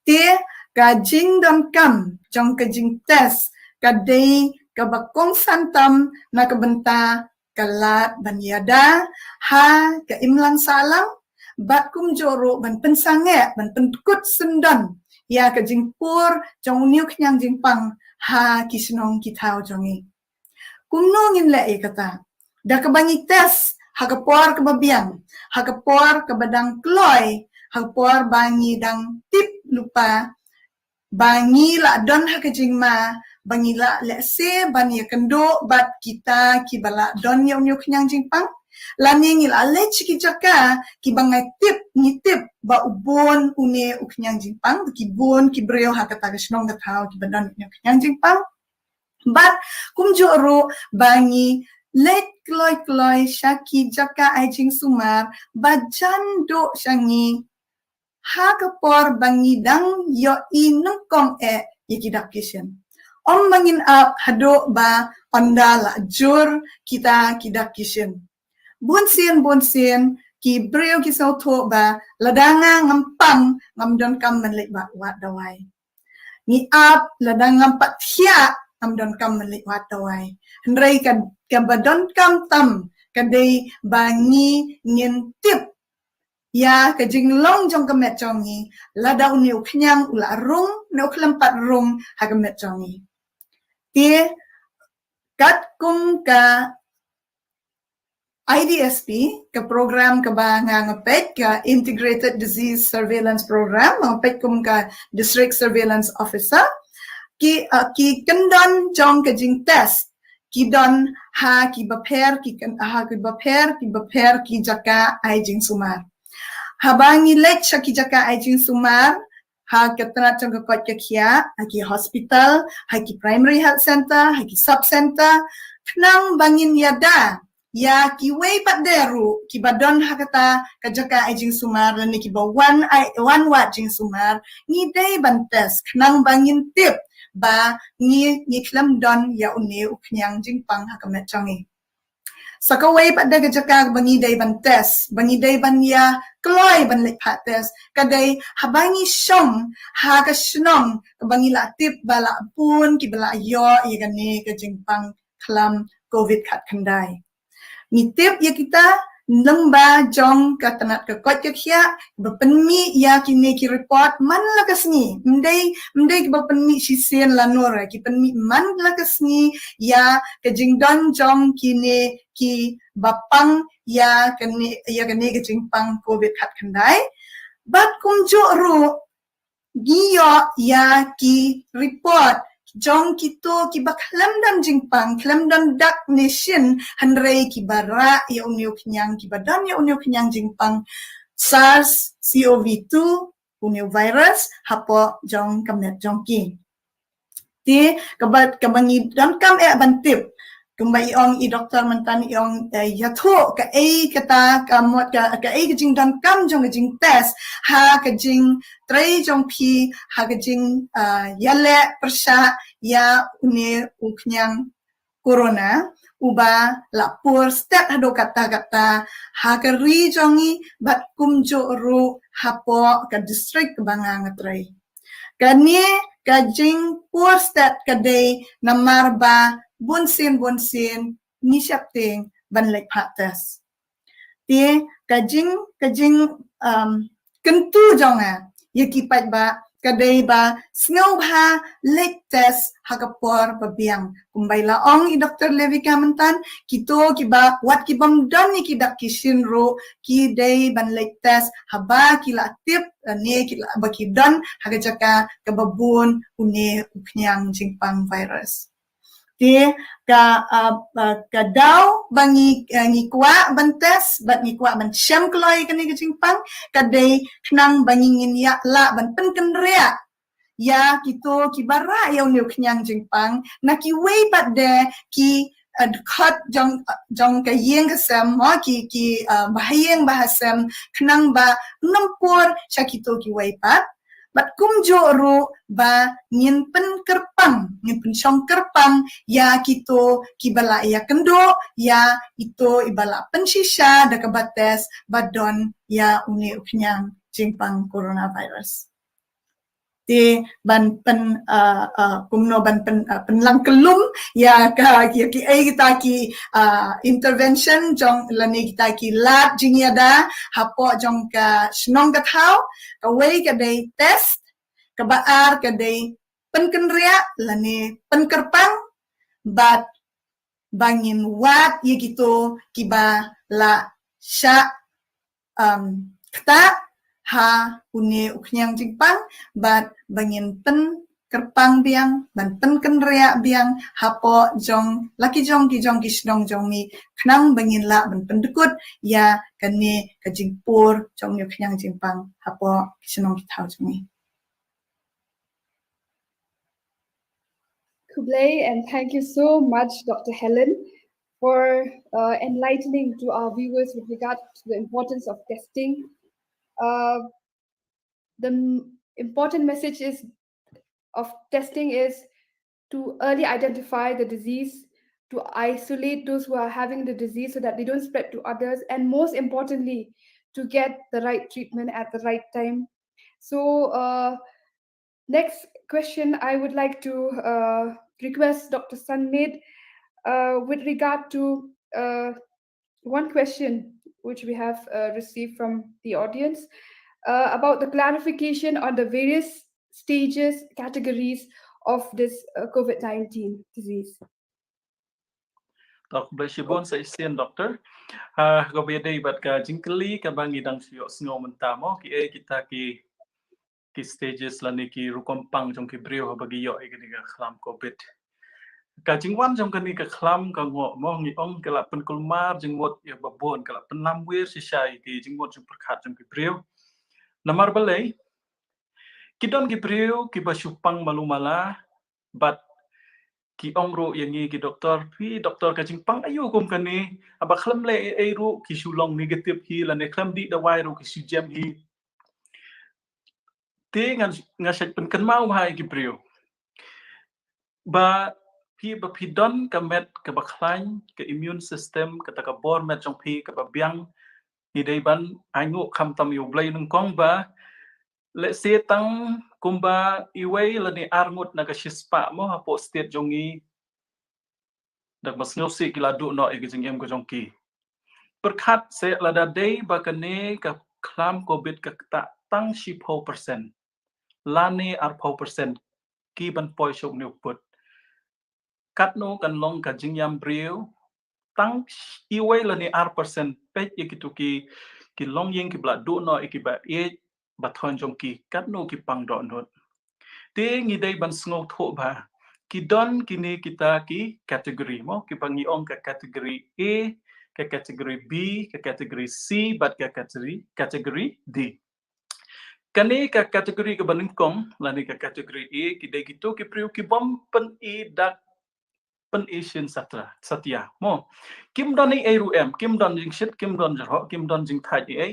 te kajing dam kam jong kajing test kadai kabakong santam na kabenta kalat banyada ha ka imlang salang bat kum joro ban pensange ban penkut sendan ya kajing pur jong niu knyang jingpang ha kisnong kitau jongi kumnongin le kata da kabangi tes hakapor kebabiang hakapor kebadang kloy hakapor bangi dang tip lupa bangi la don hakajingma bangi la lese bani kendo bat kita kibala don yang nyuk nyang jingpang lani ngil ale chiki jaka ki bangai tip ni tip ba ubon une uknyang jingpang ki bon ki breo hakata kisnong gatau ki badan nyuk nyang jingpang bat kumjoro bangi let kloi syaki jaka ajing sumar bajan do syangi hakapor bangi dang yo inengkong yikidak kishen om mangin up hado ba pandala jur kita kidak kishen bonsin ki breo ki sauto ba ladanga ngampang ngamdon kam menlik ba wat dawai ni up ladang ngampat hia amdon kam menlik wat dawai hendrai ka badon kam tam kadai bangi ngin tip ya kajing long jong kemet jongi lada uniu kenyang ula rung no kelempat rung ha kemet jongi tie kat kum ka IDSP ke program ke banga ngepet ke Integrated Disease Surveillance Program ngepet kum ka District Surveillance Officer ki kendon jong kajing test ki don ha ki baper ki baper ki jaka ajing sumar habangi lek syaki jaka ajing sumar ha ketenat jong kot ke kia ki hospital ha ki primary health center ha ki sub center kenang bangin yada ya ki wei pat deru ki badon hakata kajaka ajing sumar lan ki ba one wat jing sumar ni dei bantes kenang bangin tip ba ni klam don ya une uknyang jing pang hakamet changi Sakaway pada kejaka bangiday ban test, bangiday ban ya kloy ban lekhat test, kadai habangi syong, ha ka shnong, bangi la tip bala pun ki bala yo yagane ke jingpang klam COVID khat khandai. Ni tip ya kita lembah jong ka tanat ke kot ke khia berpenmi ya kini ki report man la kasni mendai ki berpenmi sisen la nora ki penmi man la kasni ya ke jingdon jong kini ki bapang ya kene ke jingpang COVID khat khandai bat kumjo ru giyo ya ki report jong kito ki baklam dan jingpang klam dan dak nation hanrei ki bara ya unyo kenyang ki badan ya unyo kenyang jingpang SARS CoV-2 unyo virus hapo jong kamnet jong ki ti kabangi dan kam bantip kumbai ong I doktor mentan ong yatho ka kata kamot ka jing dan kam jong jing test ha ka jing trai jong pi ha ka jing yale persha ya une uknyang corona uba lapor step hado kata ha ka ri jongi bat kumjo ru hapo ka district bangang trai kani kajing poor stat kadai namar ba bunsin ni syapting ban lek patas ti kajing kentu jonga yakipat ba kadai ba snow ba lek test hakapor babiang kumbai laong I doktor Levi Kamentan kito kiba wat kibam don ni kidak kishin ro ki dai ban lek test haba kila tip ne kila baki don hagajaka kababun une uknyang jingpang virus ti ka daw bangi ngikwa bantes bat ngikwa ban syam kloy kani ke jingpang kadai knang bangingin ya la ban penken ria ya kito kibara ya uniu kenyang jingpang na ki wei pat de ki dekat jong ka yeng kesem mo ki bahayeng bahasem knang ba nampur syakito ki wei pat bat kumjo ru ba ngin pen kerpang ngin pen syong kerpang ya kito kibala ya kendo ya ito ibala pen shisha da kabates badon ya uniu kenyang jingpang coronavirus ti ban pen kumno ban penlang kelum ya ki kita ki intervention jong lani kita ki lab jingiada hapo jong ka snong ka thau ka wei ka dei test ka baar ka dei pen kenria lani pen kerpang bat bangin wat ye gitu kiba la sya kta ha une uknyang jingpang bat bangin pen kerpang biang ban pen kenria biang hapo jong laki jong ki snong jong mi knang bangin la ban pendekut ya kane ka jingpur jong ni uknyang jingpang hapo snong ki thau jong mi Kublai, and thank you so much, Dr. Helen, for enlightening to our viewers with regard to the importance of testing. The important message of testing is to early identify the disease, to isolate those who are having the disease so that they don't spread to others, and most importantly, to get the right treatment at the right time. So next question, I would like to request Dr. Sanmed with regard to one question which we have received from the audience about the clarification on the various stages, categories of this COVID-19 disease. Dok Blashibon sa isen doktor. Gobede bat ka jingkeli ka bangi dang siyo sngo mentamo ki kita ki stages lani ki rukompang jong ki brio bagi yo igani ka khlam COVID. Ka jingwan jong kani ka khlam ka ngo mo ngi ong kala pen kulmar jingmot ya babon kala pen lamwir si shai ki jingmot jong perkhat jong ki brio. Namar balai kidon ki brio ki basupang malumala bat ki ongro yangi ki doktor ka jingpang ayu kum kani aba khlam le ru ki sulong negative hi la ne khlam di da wai ru ki sujam hi te ngan ngasat pen kan mau hai ki brio ba pi ba pi don ka met ka ba khlain ka immune system ka ta ka bor met jong pi ka ba biang ni dei ban angu kham tam yu blai nung kong ba le se tang kumba iway la ni arngut na ka shispa mo ha po state jongi dak mas ngosi kila du no e gijing em ko jong ki perkhat se la da dei ba ka ne ka khlam covid ka ta tang 10% lani ar 10% ki ban poi shok ni put kat no kan long ka jing yam briu tang iway la ni ar percent pe ikitu ki long yeng ki bla du no e ki ba e ba thon jong ki kat no ki pang do no te ngi dei ban sngo tho ba ki don kini kita ki kategori mo ki pangi ong ka kategori A ka kategori B ka kategori C bat ka kategori D kani ka kategori ka baningkong lani ka kategori A ki dei gitu ki priu ki bom pen I dak pen Asian satya mo kim don ni ARUM kim don jing shit kim don jero kim don jing thai ai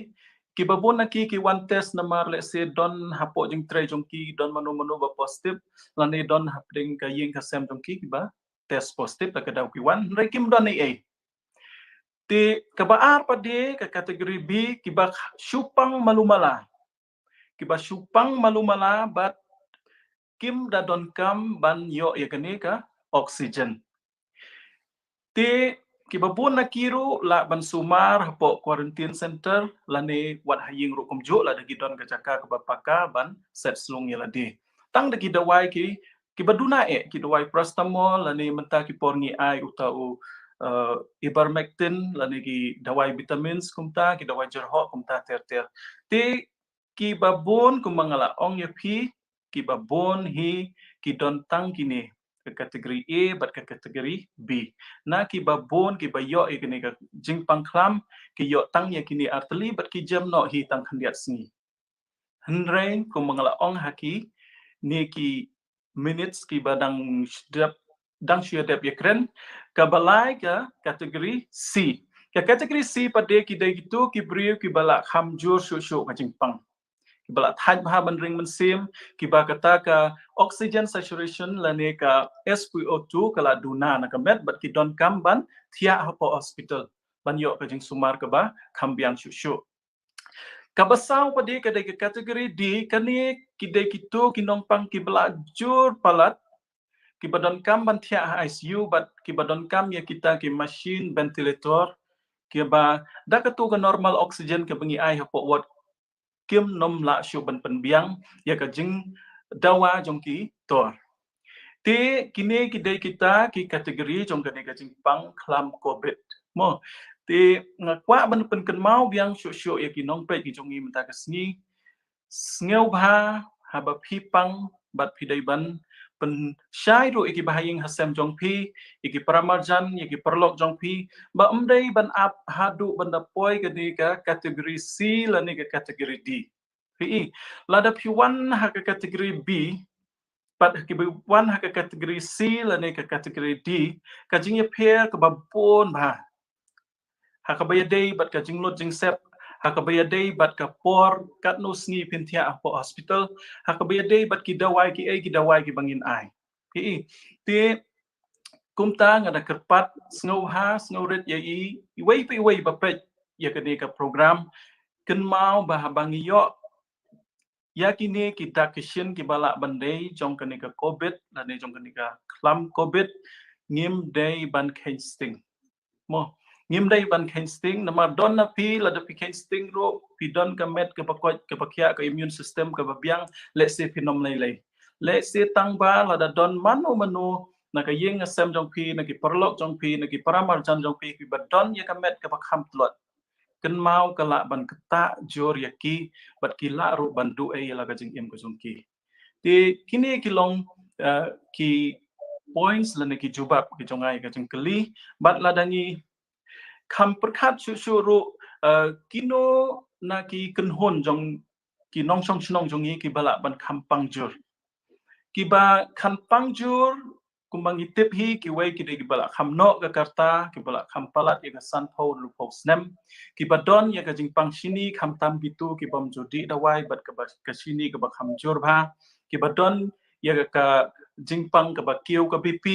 ki babon na ki one test namar let's say don hapo jing tray jong ki don manu ba positive lani don hapding ka ying ka sem jong ki ba test positive la ka daw ki one re kim don ni ai ti ka ba ar pa de ka kategori B ki ba supang malumala ki ba supang malumala bat kim da don kam ban yo ya kani ka oxygen ti kibabun na kiru la ban sumar hapo quarantine center lani wat haying ru kumjo la dagi don kajaka ka bapaka ban set slung ya ladi tang dagi dawai ki kibaduna ki dawai paracetamol lani menta ki porngi ai utau ivermectin lani ki dawai vitamins kumta ki dawai jerho kumta ter ti kibabun kumangala ong ya pi kibabun hi kidon tang kini ke kategori A bat ke kategori B na ki babon ki bayo ikini ka jingpang klam ki yo tang ya kini arteli bat ki jam no hi tang khandiat sngi henrain ko mangala ong haki ni ki minutes ki badang dang syadap yakren ka balai ka kategori C ka kategori C pada ki dai gitu ki brio ki bala khamjur shu ka jingpang bala thaj bha ban ring man sim ki ba kata ka oxygen saturation lane ka SpO2 kala duna na ka met bat ki don kam ban thia hapo hospital ban yo ka jing sumar ka ba khambiang shu ka basau padi ka dai kategori D kani ki dai ki tu ki nong pang ki bala jur palat ki badon kam ban thia ICU bat ki badon kam ya kita ki machine ventilator ki ba da ka tu ka normal oxygen ka bangi ai hapo wat kim nom la shu ban penbiang ya ka jing dawa jong ki tor te kini kidai kita ki kategori jong ka jing pang klam covid mo te ngakwa ban pen kan mau biang shu ya ki nong pe ki jong i mata ka sngi sngew bha haba phi pang bat phi dai ban pen shai ru iki bahaying hasem jong phi iki paramarjan iki perlok jong phi ba umdai ban ap hadu ban da poi ka ni ka kategori C la ni ka kategori D pi la da phi wan ha ka kategori B pat ki wan ha ka kategori C la ni ka kategori D ka jing ya phe ka ba pon ba ha ka ba dei bat ka jing lot jing sep hakabaya day bat ka por kat no sngi pintia apo hospital hakabaya day bat ki dawai ki bangin ai ti kumta ngada kerpat snow red ya i wei ba pet ya ka ka program ken mau ba bangi yo ya kini kita kishin ki bala bandai jong ka ka covid la ne jong ka klam covid ngim day ban sting mo ngim dai ban sting nama don na pi la da pi sting ro pi don ka met ka pakot ka pakya ka immune system ka babiang let's say pinom lai let's say tang ba la da don mano na ka yeng asem jong pi na ki perlok jong pi na ki paramar jan jong pi ba don ya ka met ka pakham tlot ken mau ka la ban kata jor ya ki bat ki la ro ban du e la ka jing em ko jong ki ti kini ki long ki points la ne ki jubab ki jongai ka jing keli bat la dangi kam perkhat ru kino na ki kenhon jong ki nong song chnong jong ki bala ban kam pangjur ki ba kan pangjur kumbang itip hi ki wei ki de bala kham no ka karta ki bala kham palat ya ka san pho lu pho snem ki ba don ya ka jing pang shini kham tam bitu ki bom jodi dawai bat ka ba ka shini ka ba kham jur bha ki ba don ya ka jingpang ke ba kiu ke BP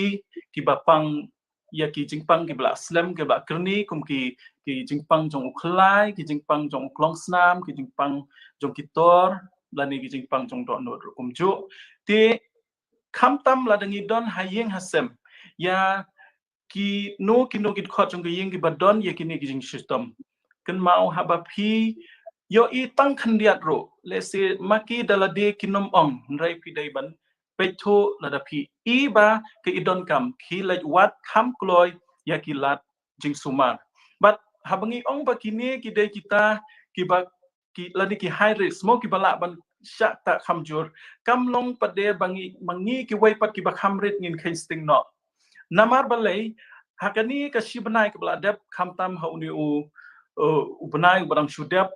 ki ba pang ya ki jingpang ki bla slam ki ba kerni kum ki jingpang jong ukhlai ki jingpang jong klong snam ki jingpang jong kitor lani ki jingpang jong do no kum ju ti kham tam la dangi don hayeng hasem ya ki no ki khot jong ki yeng ki ba don ye ki ni ki jing system kan mau haba phi yo I tang khandiat ro le se maki dalade kinom ong rai pi dai ban petho lada phi I ba ke idon kam khi lai wat kham kloi ya ki lat jing sumar but habangi ong ba kini ki dai kita ki ba ki ladi ki high risk mo ki bala ban sha ta khamjur kam long pade bangi mangi ki wai pat ki ba khamrit ngin khaisting no namar balai hakani ka shibnai ka bala dep khamtam hauni u ubnai barang shudep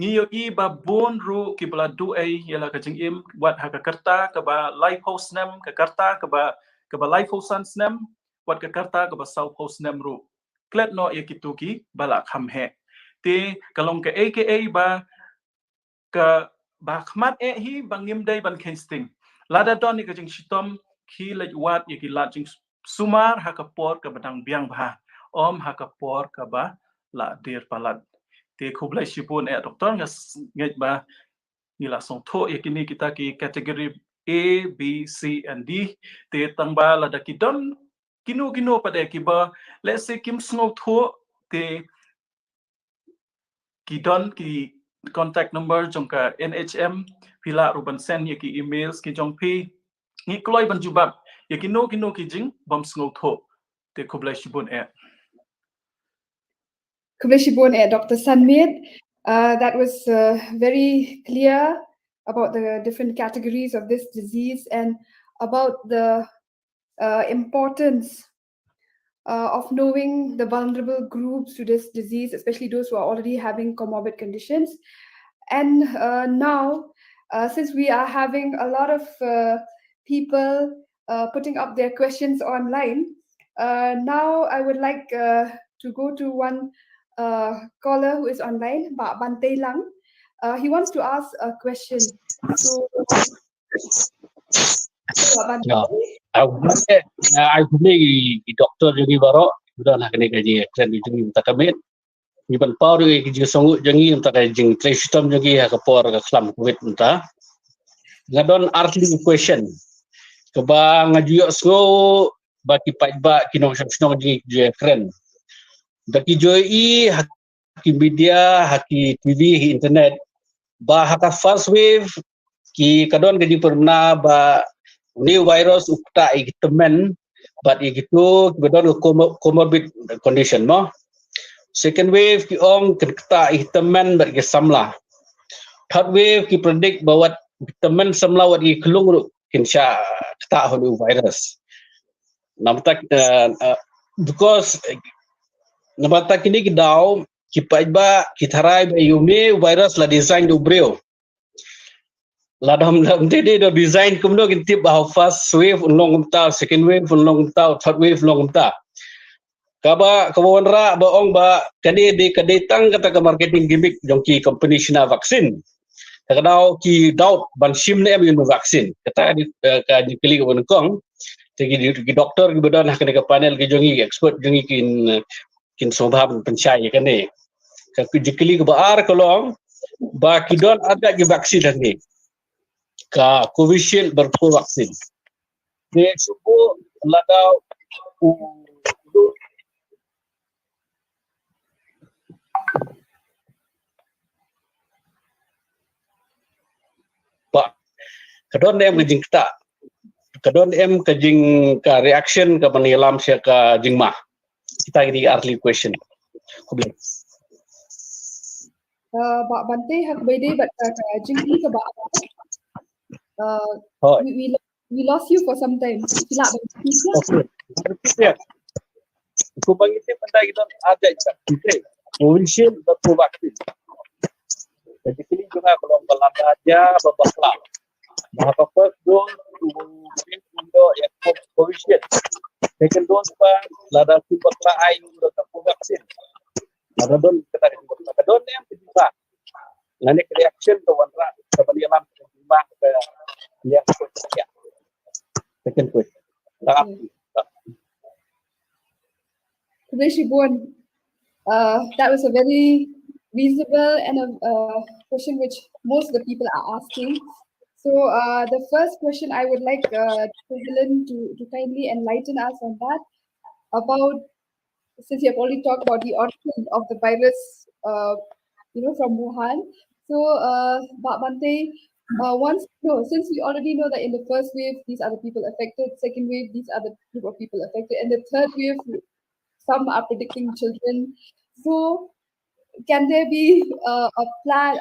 ngiyo I ba bon ru ki bala du ai yala ka jing im wat ha ka karta ka ba life host nem ka karta ka ba life host sans nem wat ka karta ka ba south host nem ru klet no ye kituki bala kham he te kalong ka aka ba ka ba khmat e hi bangim dai ban casting lada don ni ka jing shitom khi laj wat ye ki la jing sumar ha ka por ka badang biang bha om ha ka por ka ba la dir palat te khublai shipun doktor ngai ba ni la song tho yakini kita ki kategori A B C and D te tangba la da ki don kino pada ki ba let's say kim sngo tho te ki don ki contact number jong ka NHM pila ruban send ye ki emails ki jong pi ni kloi ban jubab yakino ki jing bom sngo tho te khublai shipun Kubeshibon Dr. Sanmit. That was very clear about the different categories of this disease and about the importance of knowing the vulnerable groups to this disease, especially those who are already having comorbid conditions. And now, since we are having a lot of people putting up their questions online, now I would like to go to one caller who is online, Pak Bante Lang. He wants to ask a question. So, Pak Bante. I beli doktor jadi baru sudah nak kena kaji kren jadi tak kami ni ban power kaji songu jadi tak kaji trace system jadi ha kapor ka kelam covid entah ngadon artli question keba ngajuyo songu baki pajba kino snong jadi kren daki joyi haki media haki TV internet ba haka first wave ki kadon kaji pernah ba new virus ukta ikitemen but ikitu bedon comorbid condition mo second wave ki ong keta ikitemen but ki samla third wave ki predict bahwa ikitemen samla wat ki kelung kinsha keta holu virus namtak because namtak ini ki daw ki paiba ki tharai ba yume virus la design do breo ladam tadi do design kumno gintip how first wave long umta second wave long umta third wave long umta kaba kawanra ba ong ba kani de kadetang kata ka marketing gimmick jongki company sina vaksin kadau ki doubt ban sim ne am vaksin kata di ka dipilih ko kong tegi di doktor ki badan hakane ka panel ki jongi expert jongi kin sobhab pencai kane ka dipilih ko ba ar kolong ba kidon ada ki vaksin ni ka Covishield bervaksin. Dia subuh ladau Pak kadon em kejing kita. Kadon em kejing ka reaction ka penilam sia ka jingmah. Kita ini early question. Pak Bante hak bede but jingli ke Pak we lost you for some time. Sila okay. Ya. Ko bangite pandai kita ada kita Covishield bervaksin. Jadi kini juga kalau belanda aja babakla. Bahwa first dose untuk yang Covishield. Second dose pa lada babakla ai untuk vaksin. Ada don kita don yang kedua. Lain reaction ke wanra ke penilam ke jumlah ke yang second question. That was a very reasonable and a question which most of the people are asking. So the first question I would like Helen to kindly enlighten us on that about, since you have already talked about the origin of the virus, from Wuhan. So, Bante, since we already know that in the first wave, these are the people affected, second wave, these are the group of people affected, and the third wave, some are predicting children. So, can there be a plan,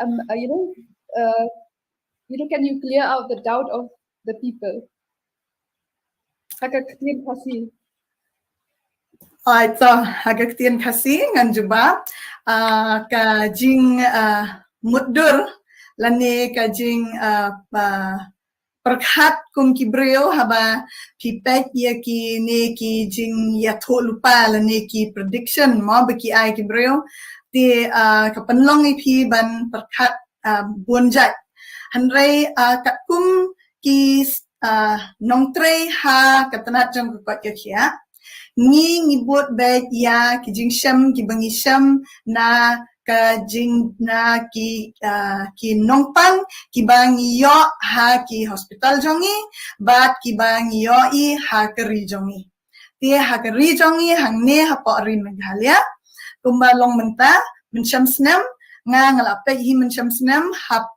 can you clear out the doubt of the people? Terima kasih. Ito, agak terima kasih ngan juba ka jing mudur lani ka jing perkhat kum kibreo haba pipek ya ki ne ki jing ya tho lupa lani ki prediction mo baki ai kibreo ti ka penlong ipi ban perkhat bonjat hanrei kat kum ki nong trei ha katanat jang kot ya ni ngibut baik ya ki jing sham ki bangi sham na ka jing na ki nongpang ki bangi yo ha ki hospital jongi bat ki bangi yo I ha keri jongi ti ha keri jongi hang ne ha po rin Meghalaya kumbalong menta mensham snam nga ngalape hi mensham snam hap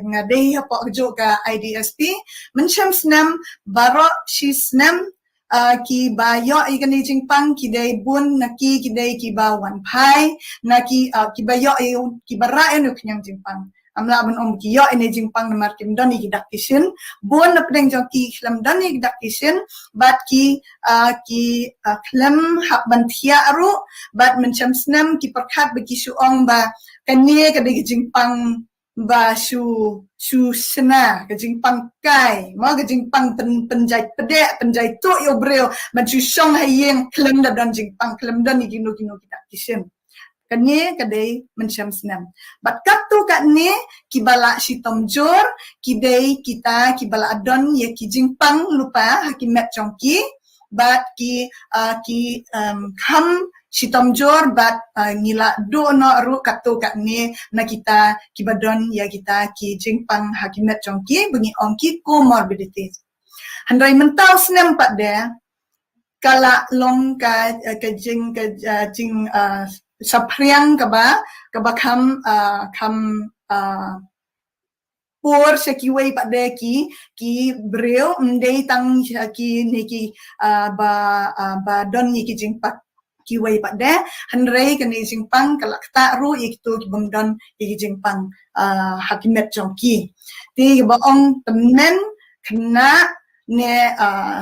ngadei ha po jo ka IDSP mensham snam baro shi snam ki ba yo ikan jing pang ki dai bun na ki dai ki ba wan pai na ki ba yo ki ba ra enu knyang jing pang amla ban ki yo ene jing pang na markim doni ki dakishin bun na pdeng jong ki khlam doni ki dakishin bat ki khlam hab ban thia aru bat mencham snam ki perkhat ba ki su ong ba kanie ka dai jing pang ba su sena ke jing pang kai ma ke jing pang penjai pedek penjai tu yo breo ma ju shong hayeng klem da dan jing pang klem dan ni gino kita kisem kane kadai mencham snam bat kat tu kat ne ki bala si tomjor ki dai kita ki bala don ye ki jing pang lupa hakimat chongki bat ki kham si tomjor bat ngila do no ru katu kat ne na kita ki badon ya kita ki jingpang hakimat chongki bungi ongki comorbidities handai mentau snam pat de kala long ka jing sapriang ka ba kham por sekiwei pak de ki breu ndei tang ki ne ki ba don ni ki jingpak kiwei pak de hanrei kan jingpang kalak ta ru iktu ki bangdon ki jingpang hakimat jongki ti ba ong temen kena ne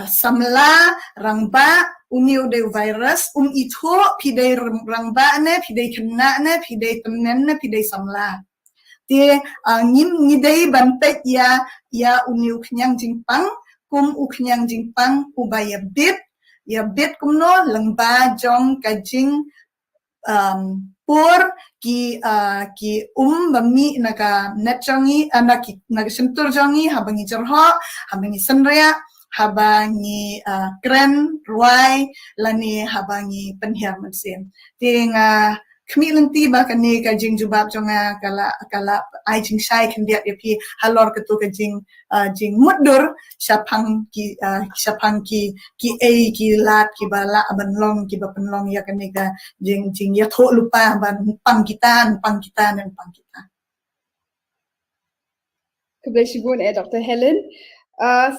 samla rangba uniu de virus itu pidai rangba ne pidai kena ne pidai temen ne pidai samla ti ngidei bantek ya uniu knyang jingpang kum uknyang jingpang ubaya bit ya bit kumno lengba jong kajing pur ki bami naga net jongi naga sentur jongi habangi jerho habangi senrea habangi kren ruai lani habangi penhiar mesin tinga kami lenti bahkan ni kajing jubab jonga kala ai jing sai kendiat yapi halor ketu kajing jing mudur syapang ki ki lat ki bala banlong ki bapenlong ya kaniga jing ya tho lupa ban pang kita. Keblesibun Dr. Helen.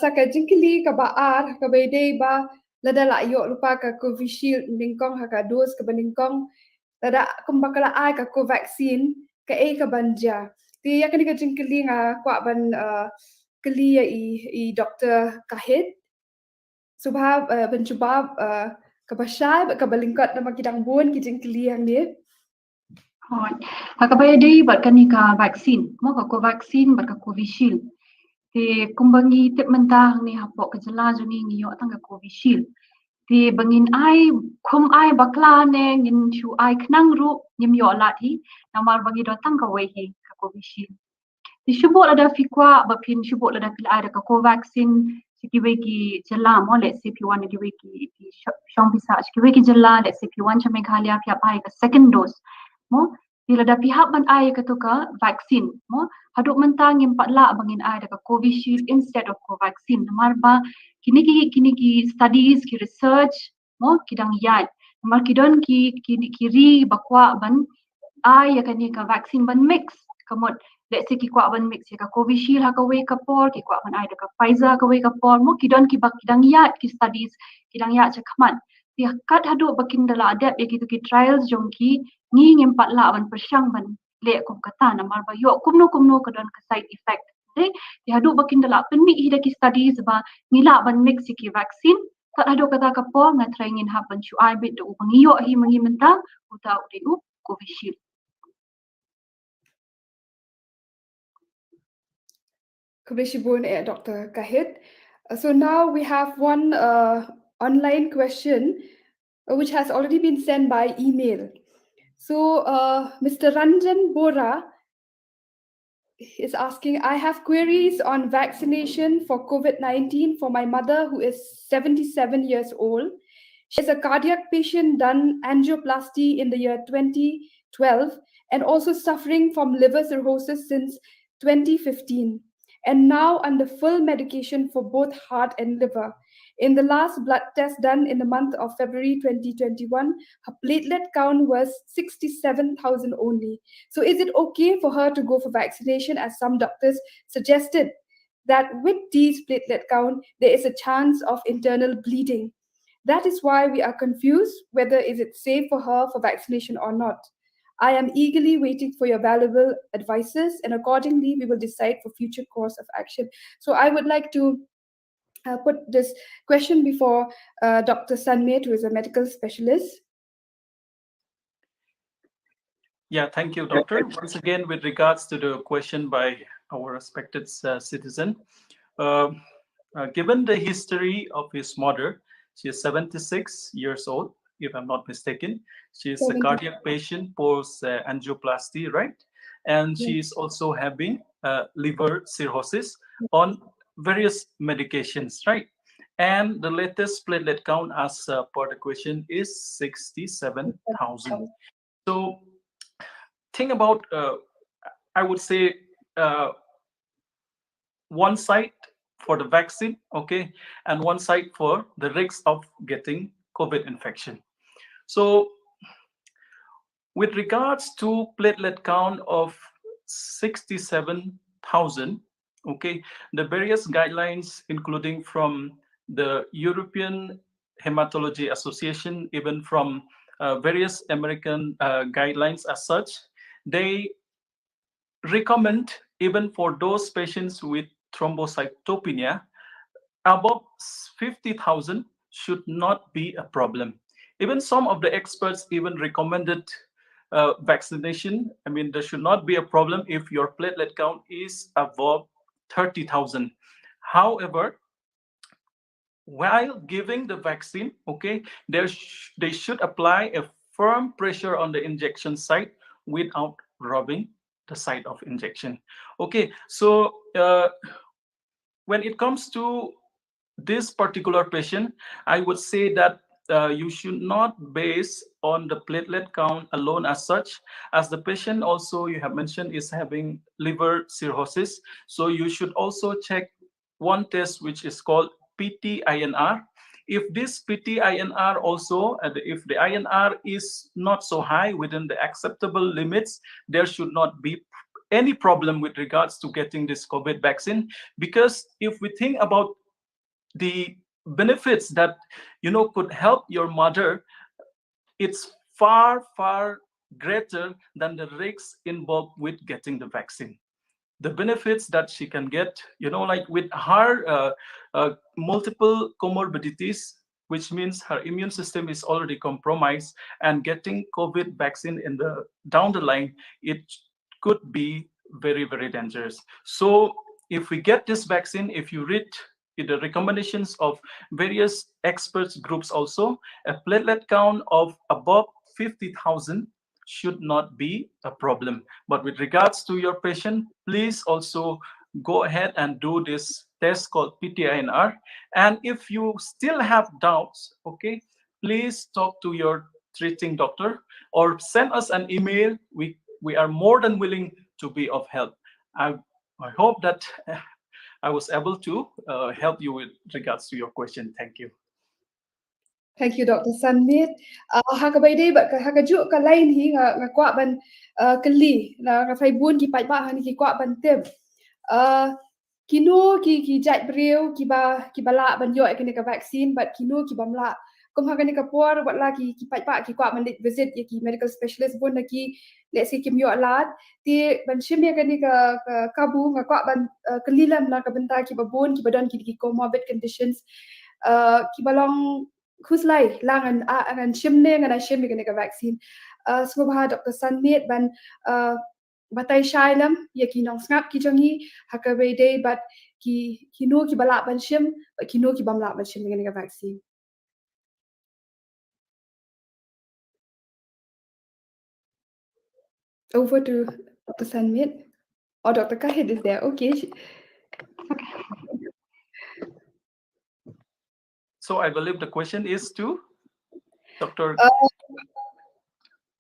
Saka jingkili ka baar ka baydey ba ladala yo lupa ka Covishield ningkong haka dos ka baningkong tada kumbakala ai ka vaccine ka ka banja ti ya kani ka jingkili nga kwa ban kali i Dr. Kahit subha benjubab ka basyai ka balingkot na makidang bun ki jingkili yang ni hakabaya day bat kani ka vaccine mo ka vaccine bat ka Covishield ti kumbangi tip mentah ni hapok ka jela juni ngiyo tang ka Covishield ti bangin ai kum ai bakla ne ngin chu ai knang ru nyim yo la thi namar bangi do tang ka wei hi ka Covishield ti shubot ada fikwa bapin shubot ada pil ada ka vaccine Sikiwe ki jala mo, let's say P1 kiwe ki shong bisa kiwe ki jala, let's say P1 cha Meghalaya pihak ai ka second dose mo. Bila dah pihak man ai ka tu ka vaksin mo, haduk mentang yang 4 la bangin ai ka Covishield instead of Covaxin. Marba kini ki studies ki research mo kidang yat. Mar kidon ki kiri bakwa ban ai ya kan ni ka vaksin ban mix. Kamot let's say ki kwa ban mix ya ka Covishield ha ka we ka por ki kwa ban ai ka Pfizer ka we ka por mo kidon ki bak kidang yat ki studies kidang yat cha kaman. Dia kat haduk bakin dala adap ya gitu ki trials jong ki ni ngem 4 la ban persyang ban le kum kata na marba yo kumno kadon ka side effect. Di haduk bakin dala penmi hida ki studies ba nila ban mix ki vaksin kat haduk kata ka por ngan try ngin ha ban chu ai bit do bangiyo hi mangi mentang uta u Covishield. Kubeshibun Dr. Kahit. So now we have one online question which has already been sent by email. So Mr. Ranjan Bora is asking, I have queries on vaccination for COVID-19 for my mother who is 77 years old. She is a cardiac patient, done angioplasty in the year 2012 and also suffering from liver cirrhosis since 2015 and now under full medication for both heart and liver. In the last blood test done in the month of February 2021, her platelet count was 67,000 only. So is it okay for her to go for vaccination, as some doctors suggested that with these platelet count, there is a chance of internal bleeding? That is why we are confused whether is it safe for her for vaccination or not. I am eagerly waiting for your valuable advices, and accordingly, we will decide for future course of action. So I would like to put this question before Dr. Sanmet, who is a medical specialist. Yeah, thank you, Doctor. Once again, with regards to the question by our respected citizen, given the history of his mother, she is 76 years old, if I'm not mistaken. She is a cardiac patient post angioplasty, right? And she is also having liver cirrhosis on various medications, right? And the latest platelet count, as per the question, is 67,000. So think about, I would say, one side for the vaccine, okay, and one side for the risk of getting COVID infection. So with regards to platelet count of 67,000, okay, the various guidelines, including from the European Hematology Association, even from various American guidelines as such, they recommend, even for those patients with thrombocytopenia, above 50,000 should not be a problem. Even some of the experts even recommended vaccination. I mean, there should not be a problem if your platelet count is above 30,000. However, while giving the vaccine, okay, they should apply a firm pressure on the injection site without rubbing the site of injection. Okay, so when it comes to this particular patient, I would say that you should not base on the platelet count alone as such, as the patient also, you have mentioned, is having liver cirrhosis. So you should also check one test which is called PT-INR. If this PT-INR also, if the INR is not so high within the acceptable limits, there should not be any problem with regards to getting this COVID vaccine. Because if we think about the benefits that could help your mother, it's far greater than the risks involved with getting the vaccine. The benefits that she can get, like with her multiple comorbidities, which means her immune system is already compromised, and getting COVID vaccine down the line, it could be very dangerous. So if we get this vaccine, if you read the recommendations of various experts groups also, a platelet count of above 50,000 should not be a problem. But with regards to your patient, please also go ahead and do this test called PTINR. And if you still have doubts, okay, please talk to your treating doctor or send us an email. We are more than willing to be of help. I hope that I was able to help you with regards to your question. Thank you. Thank you, Dr. Sanmit. Hakabai day, but hakajuk ka lain hi ngakwa ban keli na ngafai bun ki pai ba hani ki kwa ban tem. Kino ki jat breu ki ba la ban yo ekene ka vaccine, but kino ki bamla kum hakane ka por wat la ki pai ba ki kwa ban visit ki medical specialist bun na ki let's say kim yo alat ti ban shim ya kane ka kabu ngakwa ban kelilam na ka benta ki ba bun ki badan ki comorbid conditions ki balong Kuslai lang an shimne an shimne gane ka vaccine. Subha Dr. Sanmit ban batay shailam ya ki nong snap ki jangi hakabe day but ki no ki balak ban shim but ki no ki bamlak ban shim gane ka vaccine. Over to Dr. Sanmit. Or Dr. Kahid is there. Okay. So I believe the question is to Dr.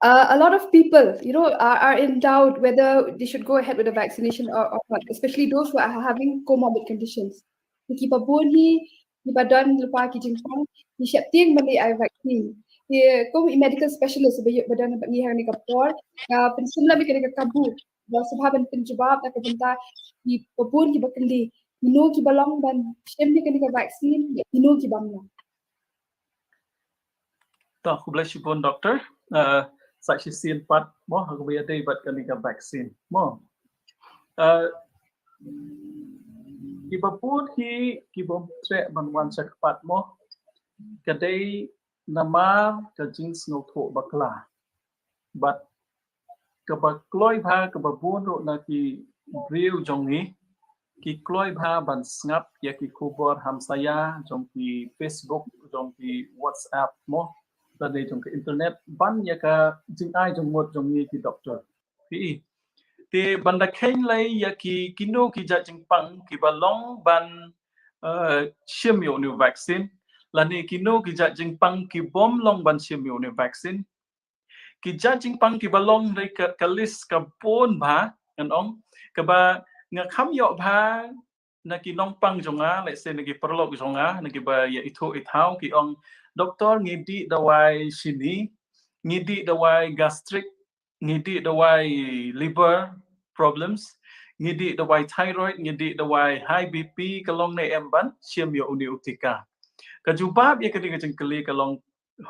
A lot of people, are in doubt whether they should go ahead with the vaccination or not, especially those who are having comorbid conditions. Ki pa bun hi, ki pa don lupa ki jingpang, ki siap ting bali ai vaccine. Ki ko medical specialist badan ni hang ni kapor, pensim la mikir ka kabu. Ba sabha ban penjawab na kabenta ki pa bun ki bakali, no ki balong ban shem ni ka vaccine, no ki bamla. Tak kublai pun doktor. Saksi pat mo hagbiya day bat kanika vaccine mo. Kiba pun kibom tre ban pat mo kadai nama ka jings no tho bakla. But kaba kloi bha kaba bun ro na ki breu jongi ki kloi bha ban snap ya ki kubor hamsaya jong ki Facebook jong ki WhatsApp mo dan jong ke internet ban ya ka jing ai jong mot jong ni ki doctor pi te banda khain lai ya ki kino ki ja jing pang ki balong ban shim yo new vaccine lani kino ki ja jing pang ki bom long ban shim yo new vaccine ki ja jing pang ki balong dai ka list ka pon ba an ong ka ba nga kham yo ba na ki nong pang jonga let's say na ki perlok jonga na ki ba ya itu ithau ki ong doktor ngidi dawai sini ngidi dawai gastric ngidi dawai liver problems ngidi dawai thyroid ngidi dawai high bp kalong ne emban siam yo uni utika kajubab ya kadi kajeng kali kalong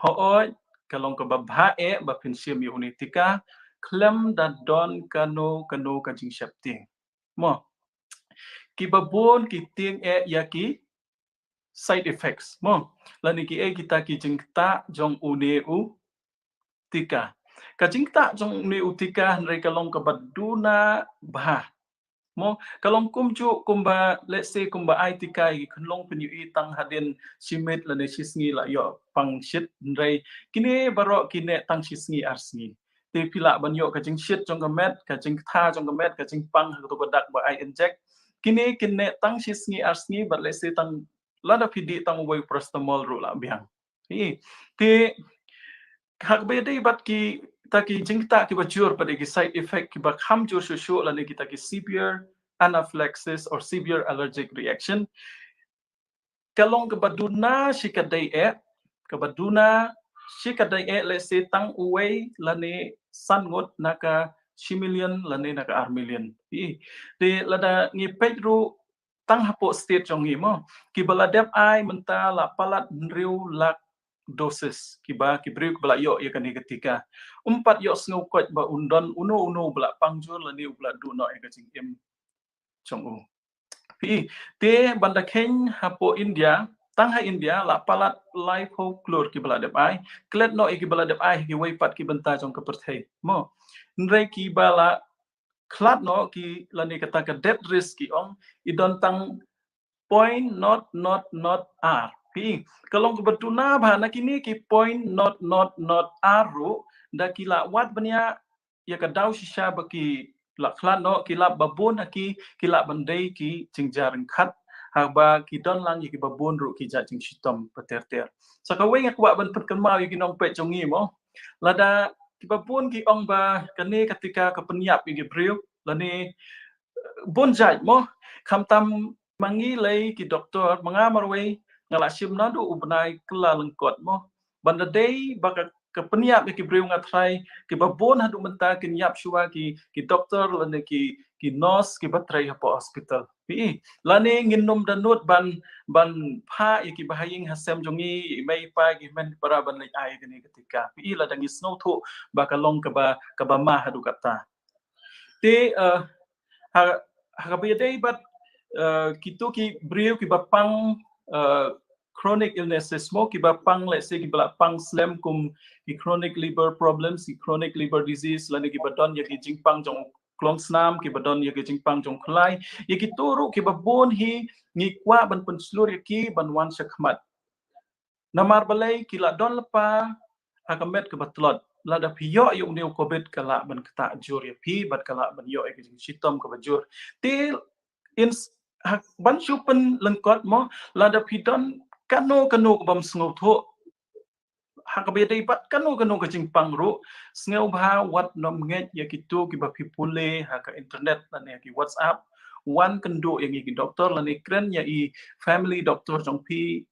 hooi kalong ka babha ba pin siam yo uni tika klem da don kano kajing syapting mo ki babon ki ting yaki side effects mo lani ki kita ki jingta jong une u tika ka jingta jong une u tika nrai kalong ka baduna bah mo kalong kumju kumba let's say kumba ai tika ki khlong penyu tang hadin simet lani sisngi la yo pang shit nrai kini baro kine tang sisngi arsngi te pila banyo ka jing shit jong ka met ka jing tha jong ka met ka jing pang to ka dak ba ai inject kini tang sisngi arsngi but let's say tang lada pidi tang way prostamol ro la biang te hak be dei bat ki taki jingta ki bajur pada ki side effect ki ba kham jur shu la ne ki taki severe anaphylaxis or severe allergic reaction kalong ka baduna shikadai ka baduna shikadai let's say tang uway la ne sangot naka shimilion la ne naka armilion te lada ngi pedro tang hapo state jong ni mo ki baladep ai menta la palat riu lak dosis ki breu bala yo ya kani ketika umpat yo sngo kot ba undon uno bala pangjur la ni bala du no e kajing im chong u pi te banda khen hapo India tang ha India la palat life ho klor ki baladep ai klet no e ki baladep ai ki wei pat ki benta jong ka perthai mo nrei ki bala klat no ki lani kata ka death risk ki ong idon tang point not r pi kalong betuna ba na kini ki point not r ro da kila wat banya ya ka daw shisha ba ki la klat no kila babon ki kila bandai ki jingjaring khat haba ki don lang ki babun ru ki jajing shitom pater sakawai ngak wa ban put kenmau ki nong pe jongi mo lada ki babun ki ong ba kane ketika kepenyap ki briu lani bun jaj mo kamtam mangi lay ki doktor mangamarway ngala sim nadu ubnai kela lengkot mo banda day baka kepenyap ki briu ngatrai ki babun hadu menta ki nyap shua ki doktor lani ki nurse ki batrai hapo hospital pi lani nginnum danut ban pha ki bahaying hasem jongi mai pa ki men para ban lai ai kini ketika pi la dangi snow thu baka long ka ba ma hadu kata te hakabayday but kito ki briu ki bapang chronic illnesses mo ki bapang let's say ki balapang slam kum ki chronic liver problems ki chronic liver disease lani ki badon ya ki jingpang jong klong snam ki badon ya ki jingpang jong khlai ya ki turu ki babon hi ngi kwa ban pun slur ki ban wan sakmat namar balai ki la don lepa hakamet ke batlot lada piyo yung new covid kala ban kata jur ya pi bat kala ban yo ek sitom ke bajur til in ban chupen lengkot mo lada pidon kano ke bam sngo tho hakabete bat kano ke jingpang ru sngo bha wat nom nget ya kitu ki ba pipule ha ka internet lan ya ki whatsapp wan kendo yang ki doktor lan ikren ya i family doctor jong pi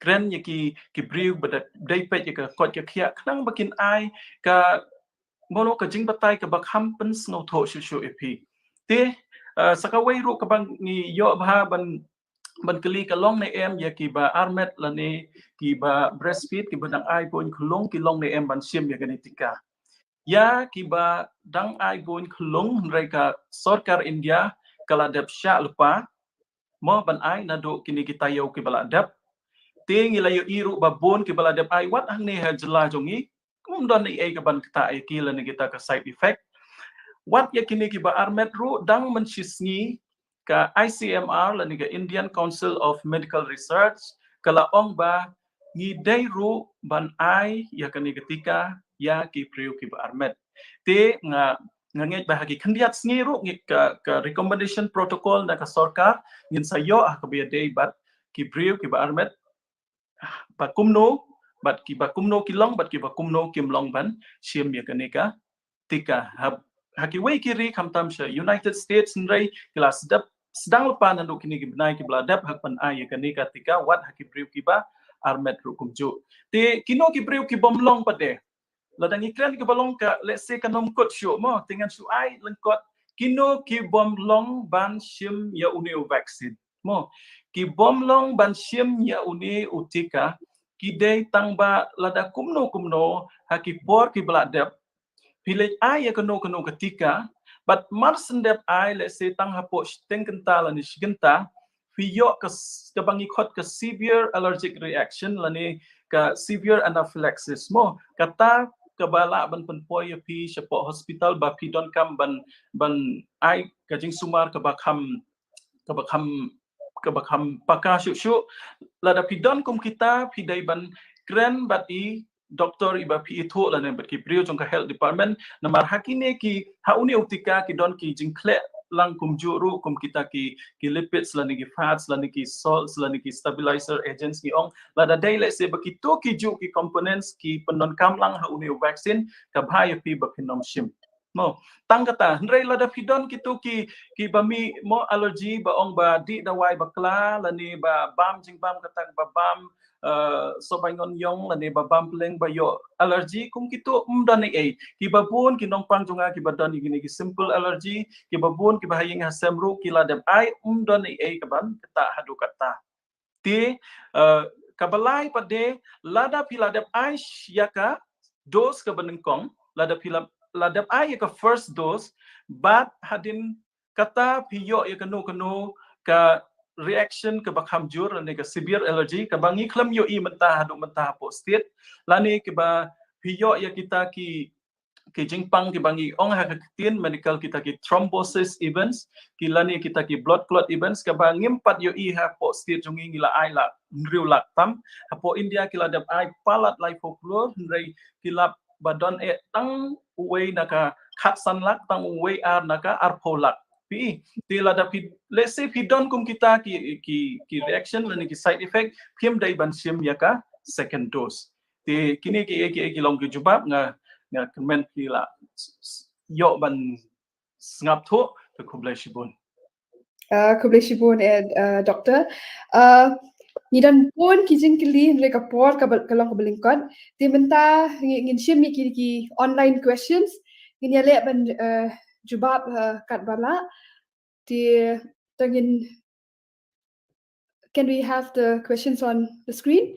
kren ya ki briu badat dai pe ya ka kot ya khia knang bakin ai ka mono ka jing batai ka bakham pen snow tho shu epi te sakawai ru ka bang ni yo bha ban kali ka long ne em ya ki ba armet lane ki ba breastfeed ki ba dang ai pon khulong ki long ne em ban sim ya genetika ya ki ba dang ai pon khulong mereka sarkar India kala dep sya lupa mo ban ai nado kini kita yo ki bala dep ting ilayo iru babon ki bala dep ai wat ang ne ha jela jongi kum don ni ai ka ban kita ai ki lan kita ka side effect wat ya kini ki ba armet ru dang mensisngi ka ICMR lan ka Indian Council of Medical Research kala ong ba ngi dai ru ban ai ya kini ketika ya ki priu ki ba armet te nga nganget bahagi khandiat sngi ru ngi ka recommendation protocol na ka sarkar ngin sayo ka bi dai bat ki priu ki ba armet ba kumno bat ki ba kumno kilong bat ki ba kumno kimlong ban sim ya kanika tika haki wei kiri kamtam sha United States nrai kelas dap sedang lepa nandu kini ki benai ki bladap hak pan ai ya kanika tika wat haki priu ki ba armet ru kumju te kino ki priu ki bomlong pade ladang iklan ki balong ka let's say kanom kot shu mo dengan su ai lengkot kino ki bomlong ban sim ya uneu vaccine mo ki bomlong ban sim ya une utika ki dei tangba lada kumno haki por ki bladap pilih ai ya keno ketika but marsendep ai let's say tang hapo steng kental ni sigenta fiyo ke bangi khot ke severe allergic reaction lani ka severe anaphylaxis mo kata kebala ban penpoi pi sepo hospital ba pi don kam ban ai kajing sumar ke bakham pakar syu lada pi don kum kita pi dai ban kren bati doktor iba pi itu lan bat ki priu jong ka health department namar hakine ki hauni utika ki don ki jingkle lang kum juru kum kita ki lipids lan ki fats lan ki salts lan ki stabilizer agents ki ong lada dai let's say begitu ki ju ki components ki penon kam lang hauni vaccine ka bhai pi ba pinom shim mo tang kata ndrei lada pidon kitu ki bami mo allergy ba ong ba di dawai bakla lani ba bam jing bam kata ba bam so bangon yong lani ba bam pleng ba yo allergy kum kitu umdan ai ki babun ki nong pang junga ki badan gini ki simple allergy ki babun ki bahaying hasemru ki ladam ai umdan ai kaban kata hadu kata ti kabalai pade lada piladap ai yaka dos ka benengkong ladap ai yaka first dose bat hadin kata piyo ya kanu ka reaction ke bakham jur lani ka severe allergy ka bangi klam yo I mentah postit lani ke ba piyo ya kita ki jingpang ki bangi ong hakatin medical kita ki thrombosis events ki lani kita ki blood clot events ka bangim pat yo I ha postit jungi ngila ai la nriu lak tam hapo India ki ladap ai palat lai folklore nrai kilap badon tang uwei naka khat san lak tang uwei ar naka arpolak pi ti lada pi let's say pi don kum kita ki reaction lani ki side effect phim dai ban sim ya ka second dose ti kini ki long ki jubab nga comment ki la yo ban ngap tho to kublai shibun Kubleshibun Doktor. Ni dan pun kijing kili mereka por kalong kabelingkot. Di menta ngin shim ki online questions. Ngin yale ban jubab kat bala. Di tengin. Can we have the questions on the screen?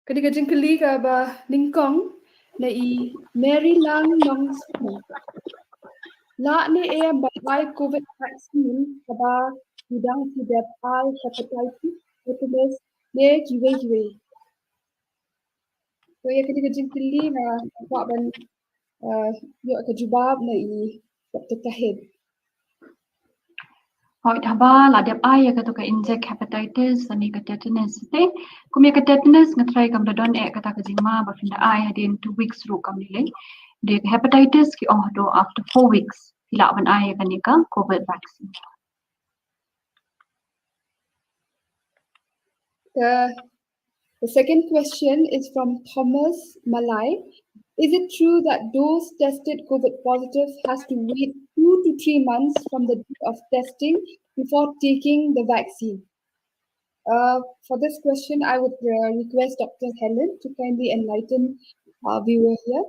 Kadi kijing kili ka ba ningkong na I Mary Lang Nong Sri. La ni by COVID vaccine kaba bidang tidak al hepatitis hepatitis ne jiwe. So ya ketika jengkili na buat ban yuk kejubab na I Dr. Tahid. Hoi haba la dep ai ka to ka inject hepatitis ani ka tetanus te kum ya ka tetanus ngatrai kam da don kata ka jingma ba finda ai hadin 2 weeks ru kam nile de hepatitis ki ong do after 4 weeks ila ban ai ka ni ka COVID vaccine. The second question is from Thomas Malai. Is it true that those tested COVID positive has to wait 2 to 3 months from the date of testing before taking the vaccine? For this question, I would request Dr. Helen to kindly enlighten our viewer here.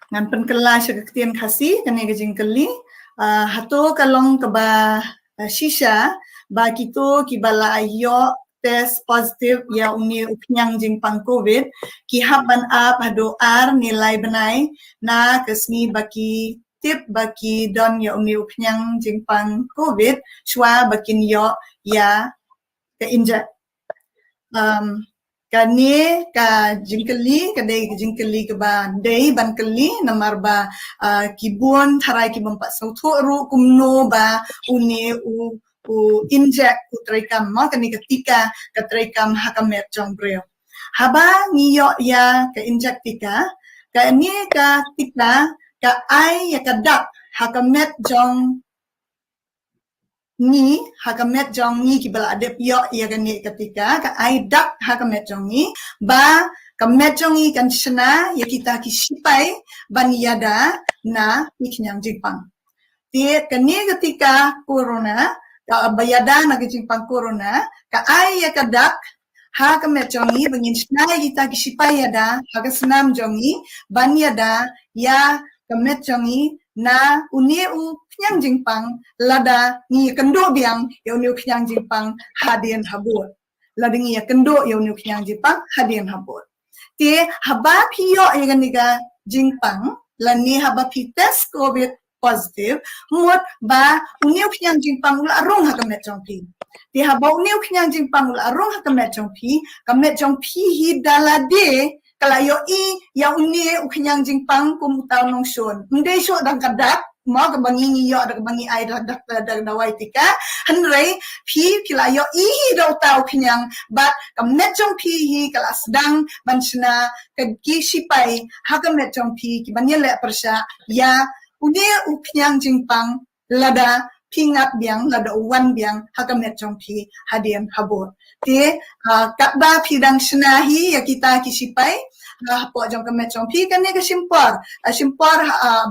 Ngan penkela syaktian kasih kene gejingkeli hato kalong keba shisha ba kito kibala ayo test positif ya uni upnyang jingpang COVID ki haban ap hado ar nilai benai na kesmi baki tip baki don ya uni upnyang jingpang COVID shwa bakin yo ya ke injek kani ka jingkeli kadai jingkeli ke ba dei ban keli namar ba kibun tharai ki bampat sautu ru kumno ba uni u inject utrekam ma kani ketika ketrekam hakamet jong breo haba niyo ya ke inject tika ka ni ka tika ka ai ya ka dak hakamet jong ni hakamet jong ni kibala adep yo ya gani ketika ka ai dak hakamet jong ni ba kamet jong ni kan shna ya kita ki sipai ban yada na iknyang jipang ti kani ketika corona ka bayada na jipang corona ka ai ya kadak hakamet jong ni bangin shna kita ki sipai yada hakasnam jong ni ban yada ya kamet jong ni na uni u knyang jingpang lada ni kendo biang ya uni knyang jingpang hadien habur lada ni kendo ya uni knyang jingpang hadien habur ti haba piyo ya ganiga jingpang lani haba pi test COVID positive mut ba uni knyang jingpang ula arong hakamet jong pi ti haba uni knyang jingpang ula arong hakamet jong pi kamet jong pi hi dalade kalayo I ya uni uknyang jingpang kumutaw nong shon hindi syo dang kadak mo kabangi niyo da kabangi ay dak dawai tika hanrei pi kilayo I daw taw knyang but kamet jong pi hi kalasdang bansna kagkisipay hakamet jong pi kibanyele persya ya uni uknyang jingpang lada pingat biang lada uwan biang hakamet jong pi hadien habur ti katba pidang senahi ya kita kisipay po jong kamet jong pi kan ni kasimpor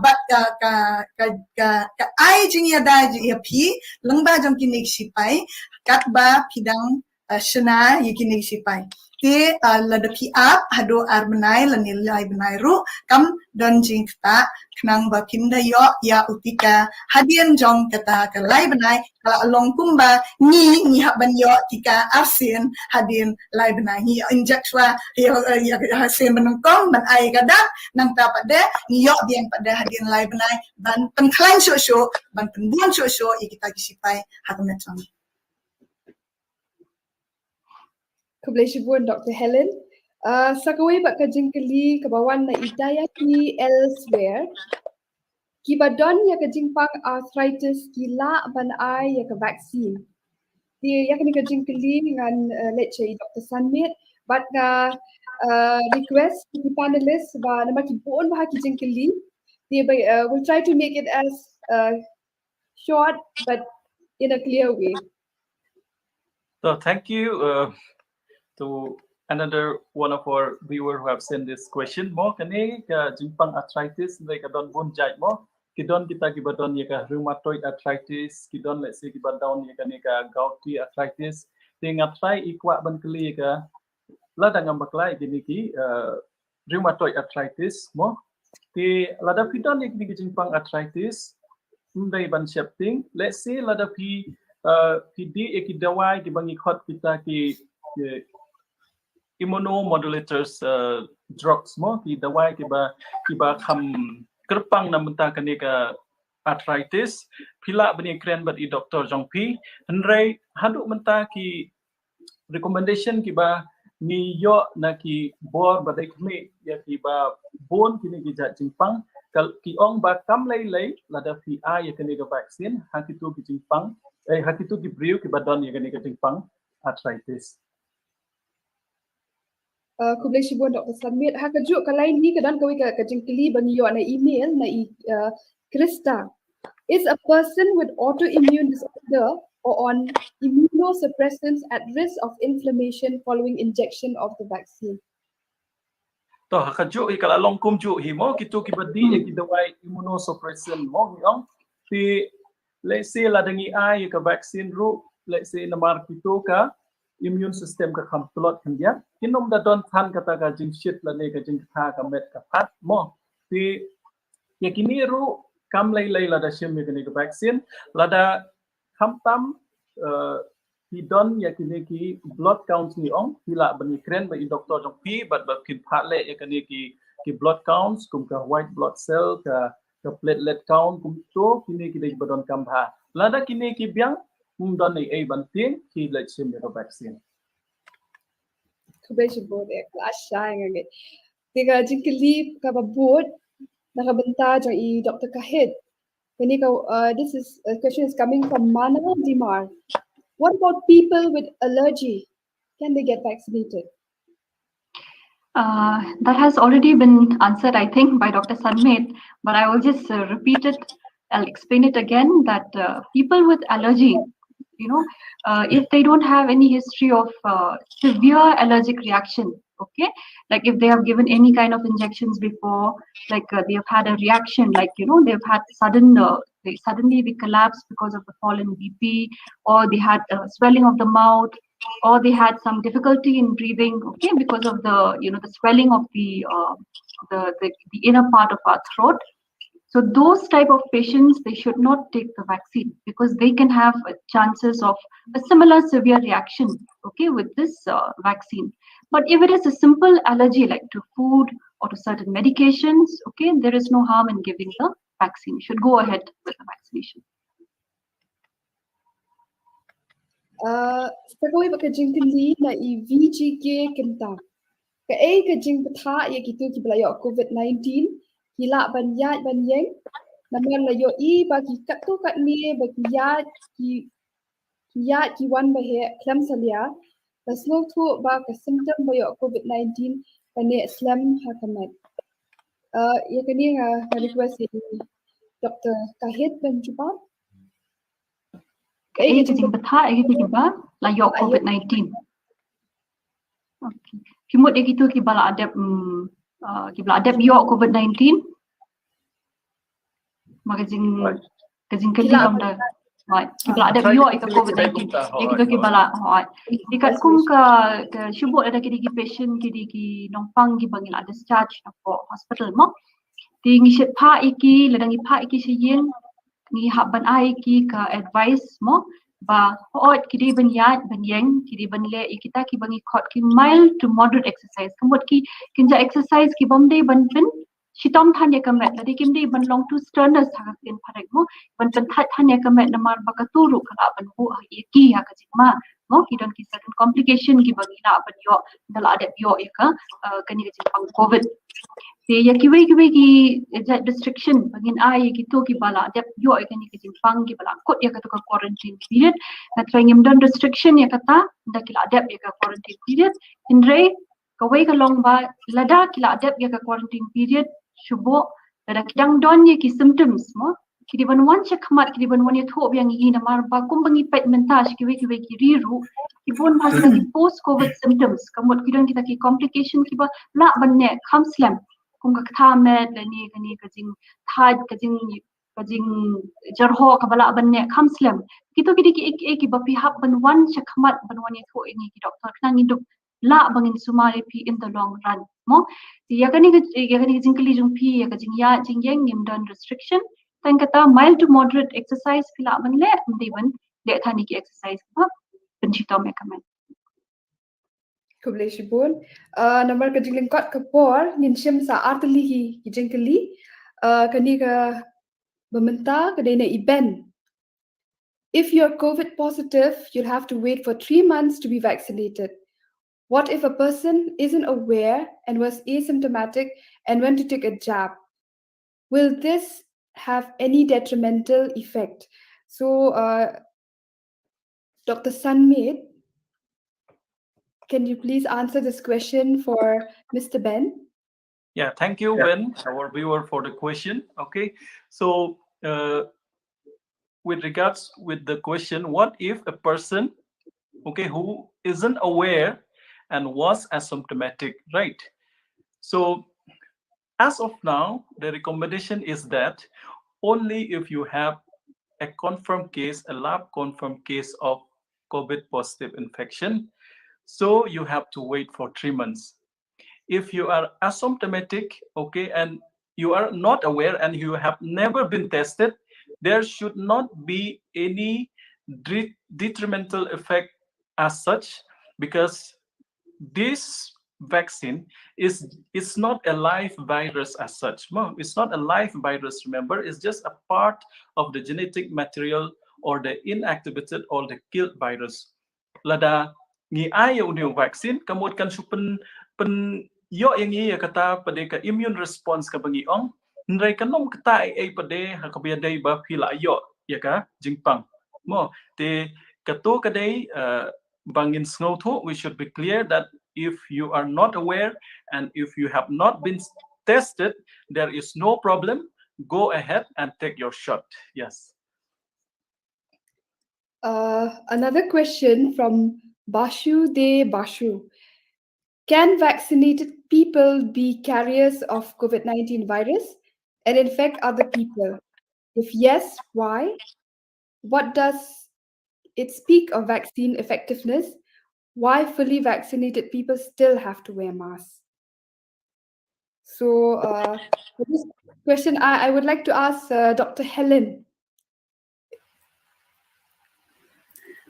bat ka ai jing ya da ya pi lengba jong kini kisipay katba pidang sena ya kini kisipay ti lada pi ap hado ar benai lanilai benai ru kam don jing ta knang ba pinda yo ya utika hadien jong kata kalai benai kala along kumba ni hak ban yo tika arsin hadien lai benai ni inject swa ya hasin benengkong ban ai kada nang ta pada ni yo biang pada hadien lai benai ban penklan syo ban penbuan syo kita kisipai hakamet jong Kebleshibun Dr. Helen. Sakawai bak kajingkeli kebawan na idaya ki elsewhere. Kibadon ya kajingpang arthritis kila ban ai ya ke vaksin. Di ya kini kajingkeli dengan lecture Dr. Sanmit but request ki panelist ba nama ki bon bah kajingkeli We'll try to make it as short but in a clear way. So thank you to another one of our viewers who have sent this question. Mo kani ka jimpang arthritis like adon bonjai mo kidon kita kibadon ya ka rheumatoid arthritis kidon let's say kibadon ya kani ka gouty arthritis ting arthritis ikwa ban kli ka lada ngam baklai kini ki rheumatoid arthritis mo ti lada kidon ya kini jimpang arthritis mundai ban shapting let's say lada pi PD ekidawai ki bangi khot kita ki immunomodulators drugs mo ki dawai ki ba kham kerpang na mentah kani ka arthritis pila bani kren bat I doktor jongpi henrei haduk mentah ki recommendation ki ba ni yo na ki bor badai kme ya ki ba bon kini ki jat jingpang kal ki ong ba kam lai lada pi a ya kani ka vaccine hakitu ki jingpang hakitu ki briu ki badon ya kani ka jingpang arthritis. Kublai Shibon Dr. Samit hakajuk kalai ni kadang kawi ka jengkeli bagi yo na email na Krista. Is a person with autoimmune disorder or on immunosuppressants at risk of inflammation following injection of the vaccine? To hakajuk ikala longkum ju himo kitu kibadi kidawai immunosuppressant mo ngong ti let's say ladangi ai ka vaccine ru let's say namar kitu ka immune system ka kamplot kandia kinom da don than kata ka jing shit la ne ka jing tha ka met ka phat mo ti yakini ru kam lai la da shim ne ka vaccine la da kham tam ki don yakini ki blood count ni ong hila bani kren ba I doktor jong pi but kin phat le yakini ki blood counts kum ka white blood cell ka platelet count kum to kini ki dei badon kam bha la da kini ki biang don ai bantin ki le shim ne ka vaccine. Kublai Shibon kelas syang agak. Tiga jengkeli ka babut nakabenta jang I Dr. Kahit. Ini this is a question is coming from Mana Dimar. What about people with allergy? Can they get vaccinated? That has already been answered, I think, by Dr. Sanmet, but I will just repeat it. I'll explain it again that people with allergy, if they don't have any history of severe allergic reaction, okay, like if they have given any kind of injections before, like they have had a reaction, like they've had suddenly they collapse because of the fall in BP, or they had swelling of the mouth, or they had some difficulty in breathing, okay, because of the the swelling of the inner part of our throat. So those type of patients, they should not take the vaccine because they can have chances of a similar severe reaction, okay, with this vaccine. But if it is a simple allergy like to food or to certain medications, okay, there is no harm in giving the vaccine. You should go ahead with the vaccination. Sebagai pekerjaan keli na VGK kentang. Ke kerjaan petha ya gitu ki belayak COVID-19 kila banyak banyeng namun layo bagi kat tu kat ni bagi ki wan bahe klam salia paslo tu ba ke symptom bayak COVID-19 kane Islam hakamat. Ya kini request Dr. Kahit dan Juba. Kerjaan petha kita layak COVID-19. Okay. Kimut dia gitu ki bala adab yok COVID-19. Maka jing kali dom dah. Right. Kibala adab yok ika COVID-19. Dia gitu ki bala. Right. Dikat kum ka syubut ada ki patient ki nongpang ki bangil ada discharge for hospital mo. Ti ngisit pa iki ladangi pa iki siyen ni habban ai ki ka advice mo ba hoot kidi banyat banyeng kidi banle kita ki bangi khot ki mild to moderate exercise kambot ki kinja exercise ki bomde banpen shitom than ya kamet tadi kimde ban long to sternus ha kin pharek mo ban pen than ya kamet namar bakaturu kala ban hu ki ha ka jikma mo ki don ki certain complication ki bangi na ban yo dala adep yo ya ka kani ka jipang covid te ya ki ki restriction bangin ai gitu ki bala adep yo kani ka jipang ki bala kot ya ka to quarantine period na trangim don restriction ya kata da kila adep ya ka quarantine period inre kawai ka long ba lada kila adep ya ka quarantine period shubo Ada kidang don ye ki symptoms mo kidi ban wan chakmat kidi ban wan ye thop yang gi na mar ba kum bangi pet mentas ki we ki riru ki bon mas ki post covid symptoms kamot kidang kita ki complication ki ba la ban ne kham slam kum ka tha met la ni ka jing thad ka jing jarho ka bala ban ne kham slam kito kidi ki ki ba pi hap ban wan chakmat ban wan ye tho ni ki doctor kna ngi duk la bangin sumari pi in the long run mo ya kani jing kali jung pi ya ka jing yang ngim don restriction tan kata mild to moderate exercise pila ban le ndiban le thani ki exercise ba penchito me kamen Kublai Shibun. Nomor ke jingling kot ke por ninshim sa artli hi jingkali kani ka bementa ke dena iben. If you're COVID positive, you'll have to wait for 3 months to be vaccinated. What if a person isn't aware and was asymptomatic and went to take a jab? Will this have any detrimental effect? So, Dr. Sunmaid, can you please answer this question for Mr. Ben? Yeah, thank you, Ben, our viewer, for the question. Okay, so with regards with the question, what if a person, okay, who isn't aware and was asymptomatic, right? So as of now, the recommendation is that only if you have a confirmed case, a lab confirmed case of COVID positive infection, so you have to wait for 3 months. If you are asymptomatic, okay, and you are not aware and you have never been tested, there should not be any detrimental effect as such, because this vaccine is not a live virus as such. No, it's not a live virus, remember, it's just a part of the genetic material or the inactivated or the killed virus. Lada ngi ai uniung vaccine kamot kan su pen yo yang ye kata pada ka immune response ka bangi ong nrai kanom kata ai pada ha ka dai ba phila yo ya ka jingpang mo te kato kadai bangin snow tho, we should be clear that if you are not aware and if you have not been tested, there is no problem. Go ahead and take your shot. Yes. Another question from Bashu De Bashu. Can vaccinated people be carriers of COVID-19 virus and infect other people? If yes, why? What does it speak of vaccine effectiveness? Why fully vaccinated people still have to wear masks? So, for this question, I would like to ask Dr. Helen.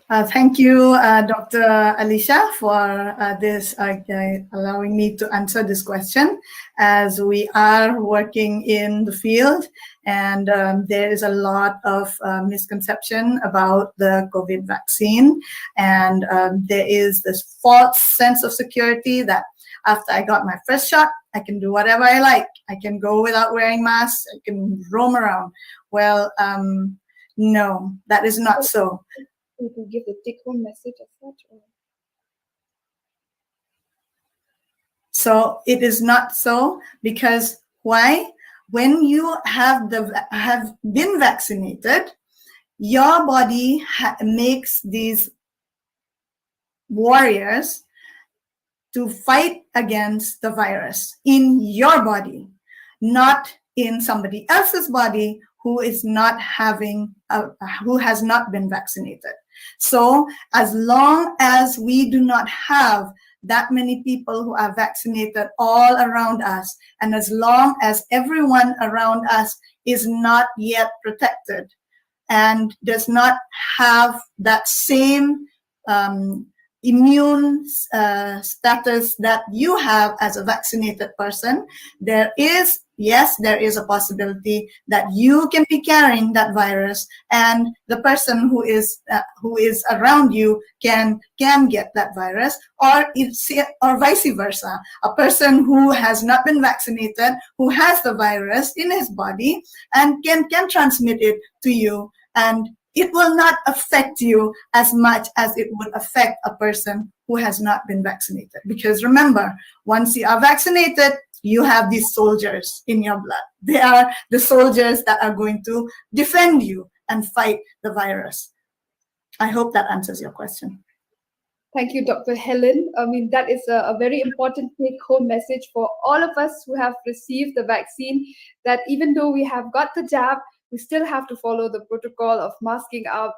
Thank you, Dr. Alicia, for this allowing me to answer this question, as we are working in the field and there is a lot of misconception about the COVID vaccine, and there is this false sense of security that after I got my first shot, I can do whatever I like. I can go without wearing masks, I can roam around. Well, no, that is not so. To give the take-home message as such? Or? So it is not so, because why? When you have been vaccinated, your body makes these warriors to fight against the virus in your body, not in somebody else's body who is not having who has not been vaccinated. So as long as we do not have that many people who are vaccinated all around us, and as long as everyone around us is not yet protected and does not have that same immune status that you have as a vaccinated person, there is a possibility that you can be carrying that virus, and the person who is around you can get that virus, or vice versa. A person who has not been vaccinated, who has the virus in his body, and can transmit it to you, and it will not affect you as much as it would affect a person who has not been vaccinated. Because remember, once you are vaccinated, you have these soldiers in your blood. They are the soldiers that are going to defend you and fight the virus. I hope that answers your question. Thank you, Dr. Helen. I mean, that is a very important take-home message for all of us who have received the vaccine, that even though we have got the jab, we still have to follow the protocol of masking up,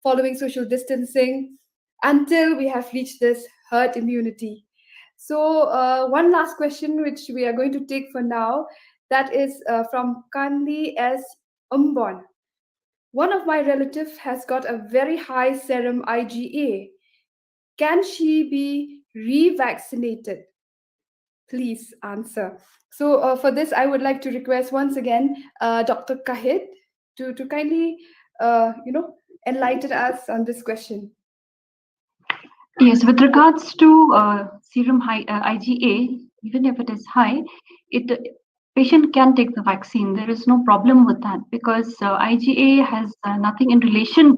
following social distancing until we have reached this herd immunity. So one last question, which we are going to take for now, that is from Kanli S. Umbon. One of my relatives has got a very high serum IgA. Can she be revaccinated? Please answer. So for this, I would like to request once again Dr. Kahit to kindly enlighten us on this question. Yes, with regards to serum IgA, even if it is high, patient can take the vaccine. There is no problem with that because IgA has nothing in relation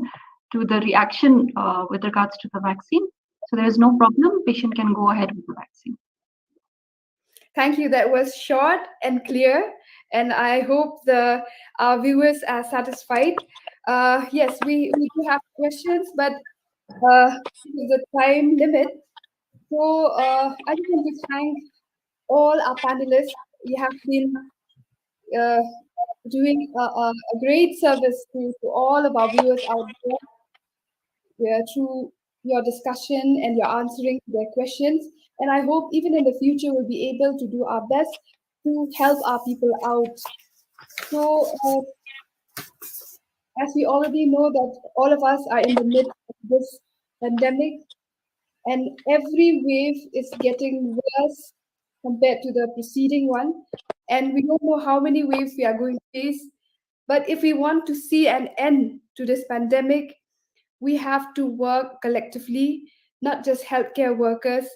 to the reaction with regards to the vaccine. So there is no problem. Patient can go ahead with the vaccine. Thank you. That was short and clear, and I hope our viewers are satisfied. Yes, we do have questions, but the time limit. So I just want to thank all our panelists. You have been doing a great service to all of our viewers out there through your discussion and your answering their questions. And I hope even in the future we'll be able to do our best to help our people out. So as we already know that all of us are in the midst of this pandemic, and every wave is getting worse compared to the preceding one. And we don't know how many waves we are going to face. But if we want to see an end to this pandemic, we have to work collectively, not just healthcare workers,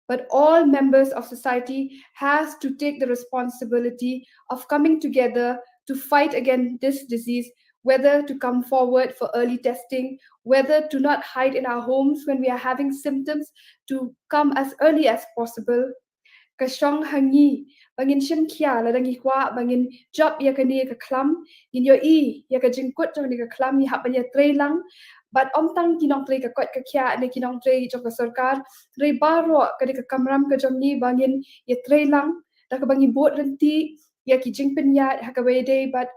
but all members of society has to take the responsibility of coming together to fight against this disease, whether to come forward for early testing, whether to not hide in our homes when we are having symptoms, to come as early as possible. Kasong hangi bangin shem kia la dangi kwa bangin job ya kani ka klam in yo ya ka jingkut ni ka klam ya banya trailang but tang kinong trei ka kot ka kia ne kinong trei jo ka sarkar trei baro ka ka kamram ka ni bangin ya trailang da ka bangin bot renti ya ki jingpen ya ha ka wede but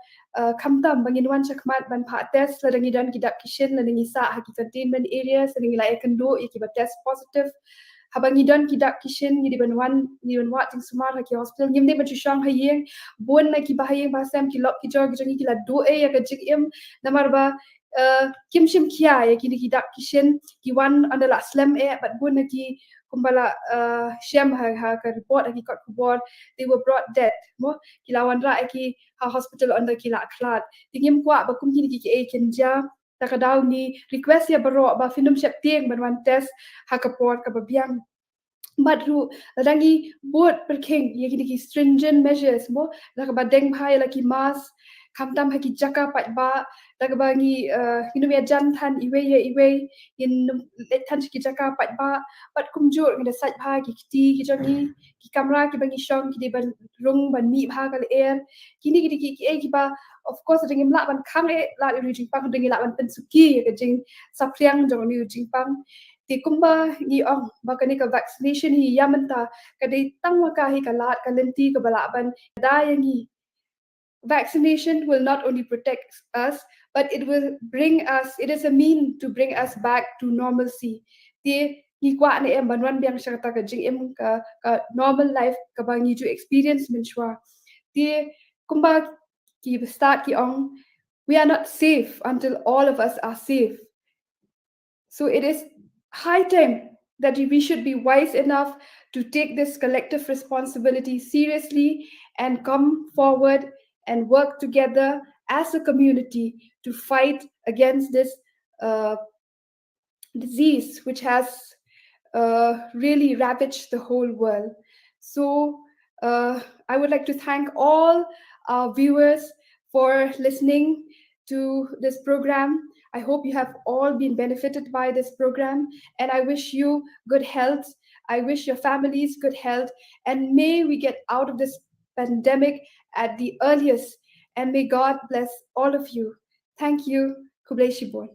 kamtam bangin wan chakmat ban pha test la dangi dan kidak kishin la dangi sa ha ki containment areas la dangi la kendo ya ki ba test positive habang idon kidak kishin ni ban wat ting sumar ki hospital ngim de bachu shang hayeng bon na ki bahayeng basam ki lok ki jog jangi ki la do ya ka jik im namar ba kim shim kia ya ki kidak kishin ki wan andala slam but bon na ki kumbala shem ha ka report ki kot kubor they were brought dead mo ki lawan ra ki ha hospital under ki la klat tingim kwa ba kum ki e kenja takadaw ni request ya baro ba finum shep tieng ban wan test ha kaport ka babiang madru ladangi board perking ya ki stringent measures mo la ka badeng bhai la ki mas kamtam ha ki jaka pat ba la ka bangi finum ya jantan iwe in letan ki jaka pat ba pat kumjur ngada sat bha ki ti ki jangi ki kamera ki bangi shong ki de ban rung ban mi bha ka air kini ki ba of course dengan lak ban kang la ri jing pang dengan lak ban pensuki ke jing sapriang jong ni jing pang ti kumba ni ong ba ka ni ka vaccination hi yamanta ka de tang wa ka hi ka lat ka lenti ka bala ban da yangi vaccination will not only protect us but it is a mean to bring us back to normalcy ti ni kwa ni em ban wan biang shata ka jing em ka normal life ka bang ni ju experience min shwa ti kumba ki start ki ong we are not safe until all of us are safe. So it is high time that we should be wise enough to take this collective responsibility seriously and come forward and work together as a community to fight against this disease which has really ravaged the whole world. So I would like to thank all our viewers for listening to this program. I hope you have all been benefited by this program, and I wish you good health. I wish your families good health, and may we get out of this pandemic at the earliest, and may God bless all of you. Thank you. Kublai Shibon.